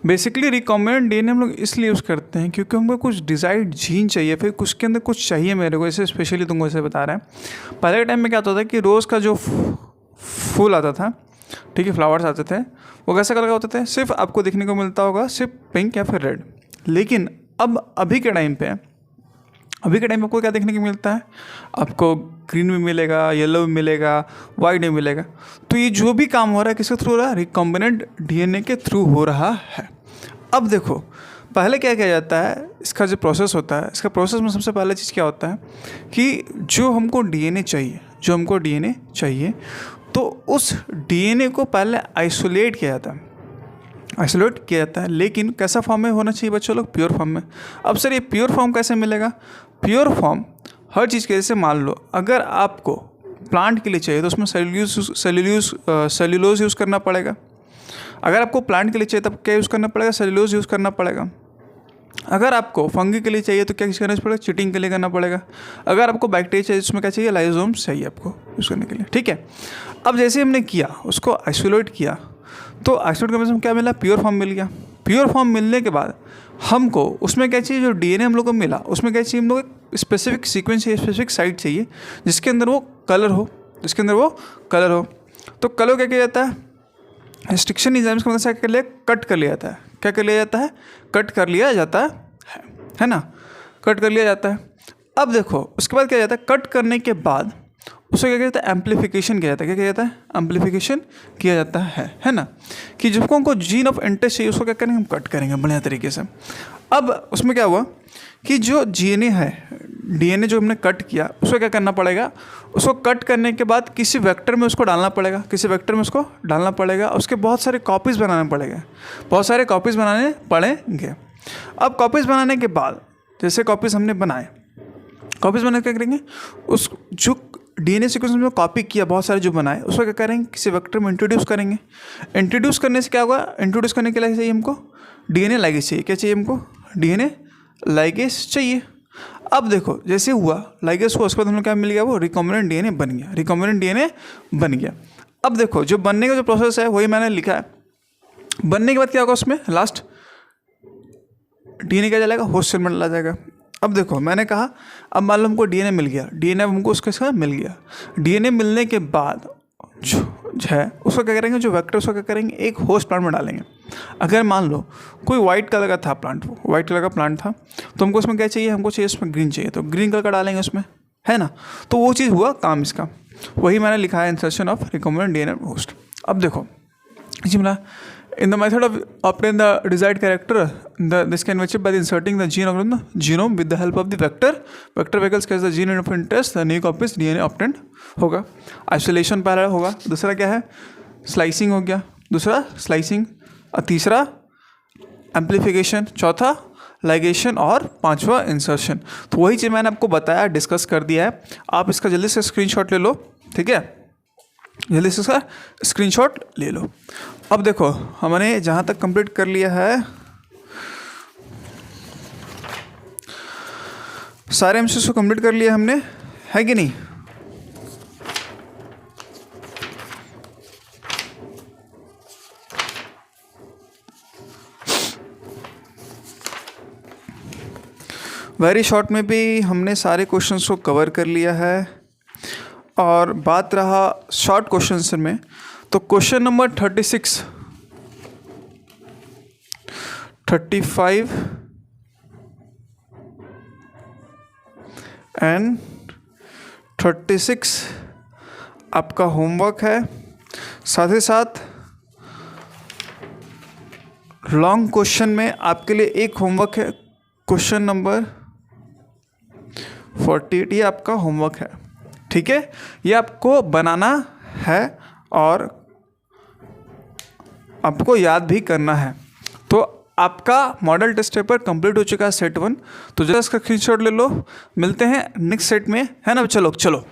बेसिकली रिकॉम्बिनेंट DNA हम लोग इसलिए यूज़ करते हैं क्योंकि हमको कुछ डिजायर्ड जीन चाहिए, फिर कुछ के अंदर कुछ चाहिए मेरे को, ऐसे स्पेशली तुमको ऐसे बता रहे हैं। पहले के टाइम में क्या होता था कि रोज़ का जो फूल आता था, ठीक है, फ्लावर्स आते थे, वो कैसे कलर का होते थे, सिर्फ आपको देखने को मिलता होगा सिर्फ पिंक या फिर रेड। लेकिन अब अभी के टाइम पे आपको क्या देखने को मिलता है, आपको ग्रीन भी मिलेगा, येलो भी मिलेगा, वाइट भी मिलेगा। तो ये जो भी काम हो रहा है किसके थ्रू हो रहा है, रिकॉम्बिनेंट DNA के थ्रू हो रहा है। अब देखो पहले क्या किया जाता है, इसका जो प्रोसेस होता है, इसका प्रोसेस में सबसे पहला चीज़ क्या होता है कि जो हमको DNA चाहिए तो उस DNA को पहले आइसोलेट किया जाता है। आइसोलेट किया जाता है। लेकिन कैसा फॉर्म में होना चाहिए बच्चों लोग? प्योर फॉर्म में। अब सर ये प्योर फॉर्म कैसे मिलेगा? प्योर फॉर्म हर चीज़ के, जैसे मान लो अगर आपको प्लांट के लिए चाहिए तो उसमें सेल्यूलोज यूज़ करना पड़ेगा। अगर आपको प्लांट के लिए चाहिए तब क्या यूज़ करना पड़ेगा? सेल्यूलोज यूज़ करना पड़ेगा। अगर आपको फंगी के लिए चाहिए तो क्या करना पड़ेगा? चिटिंग के लिए करना पड़ेगा। अगर आपको बैक्टीरिया चाहिए उसमें क्या चाहिए? लाइसोसोम्स चाहिए आपको यूज़ करने के लिए, ठीक है। अब जैसे हमने किया उसको आइसोलेट किया, तो आइसोलेट करने से क्या मिला? प्योर फॉर्म मिल गया। प्योर फॉर्म मिलने के बाद हमको उसमें क्या चाहिए? जो डीएनए हम लोग को मिला उसमें क्या चाहिए? हम लोग एक स्पेसिफिक सीक्वेंस चाहिए, स्पेसिफिक साइट चाहिए जिसके अंदर वो कलर हो, तो कलर क्या किया जाता है? रिस्ट्रिक्शन एंजाइम्स की मदद से क्या कर लिया? कट कर लिया जाता है। क्या कर लिया जाता है? कट कर लिया जाता है ना, कट कर लिया जाता है। अब देखो उसके बाद क्या जाता है? कट करने के बाद उसको क्या किया जाता है? एम्पलीफिकेशन किया जाता है। क्या किया जाता है? एम्पलीफिकेशन किया जाता है ना, कि जिसको हमको जीन ऑफ इंटरेस्ट चाहिए उसको क्या करेंगे? हम कट करेंगे बढ़िया तरीके से। अब उसमें क्या हुआ कि जो डीएनए है, डीएनए जो हमने कट किया उसको क्या करना पड़ेगा? उसको कट करने के बाद किसी वेक्टर में उसको डालना पड़ेगा, उसके बहुत सारे कॉपीज़ बनाने पड़ेंगे। अब कॉपीज़ बनाने के बाद जैसे कॉपीज़ हमने बनाए, कॉपीज़ बनाने क्या करेंगे? उस जो डीएनए सीक्वेंस में कॉपी किया बहुत सारे जो बनाए उसको क्या करेंगे? किसी वेक्टर में इंट्रोड्यूस करेंगे। इंट्रोड्यूस करने से क्या होगा? इंट्रोड्यूस करने के लिए चाहिए हमको डीएनए लाइगेज चाहिए। क्या चाहिए हमको? डीएनए लाइगेज चाहिए। अब देखो जैसे हुआ लाइगेज हुआ उसके बाद हम लोग क्या मिल गया? वो रिकॉम्बिनेंट डीएनए बन गया। अब देखो जो बनने का जो प्रोसेस है वही मैंने लिखा है। बनने के बाद क्या होगा? उसमें लास्ट डीएनए क्या चलेगा? होस्ट सेल में डाला जाएगा। अब देखो मैंने कहा अब मान लो हमको डीएनए मिल गया, डीएनए हमको उसके साथ मिल गया। डीएनए मिलने के बाद जो है उसको क्या करेंगे? जो वेक्टर उसको क्या करेंगे? एक होस्ट प्लांट में डालेंगे। अगर मान लो कोई वाइट कलर का था प्लांट, वो वाइट कलर का प्लांट था तो हमको उसमें क्या चाहिए? हमको चाहिए उसमें ग्रीन चाहिए, तो ग्रीन कलर का डालेंगे उसमें, है ना। तो वो चीज़ हुआ काम इसका, वही मैंने लिखा है insertion of recombinant DNA host. अब देखो जी मिला in the method of obtain the desired character, this can be achieved by inserting the gene of the genome with the help of the vector vehicles catch the gene of interest, the new copies DNA obtained होगा। Isolation पहला होगा, दूसरा क्या है? Slicing हो गया, दूसरा slicing, और तीसरा एम्पलीफिकेशन, चौथा लाइगेशन और पांचवा इंसर्शन। तो वही चीज़ मैंने आपको बताया, डिस्कस कर दिया है। आप इसका जल्दी से स्क्रीनशॉट ले लो, ठीक है, जल्दी से इसका स्क्रीनशॉट ले लो। अब देखो हमने जहाँ तक कंप्लीट कर लिया है सारे एमसीक्यूज को कंप्लीट कर लिया हमने, है कि नहीं? वेरी शॉर्ट में भी हमने सारे क्वेश्चंस को कवर कर लिया है। और बात रहा शॉर्ट क्वेश्चन में, तो क्वेश्चन नंबर 36, 35 एंड 36 आपका होमवर्क है। साथ ही साथ लॉन्ग क्वेश्चन में आपके लिए एक होमवर्क है, क्वेश्चन नंबर 48, ये आपका होमवर्क है, ठीक है। ये आपको बनाना है और आपको याद भी करना है। तो आपका मॉडल टेस्ट पेपर कंप्लीट हो चुका है सेट 1। तो जरा इसका स्क्रीनशॉट ले लो, मिलते हैं नेक्स्ट सेट में, है ना। चलो।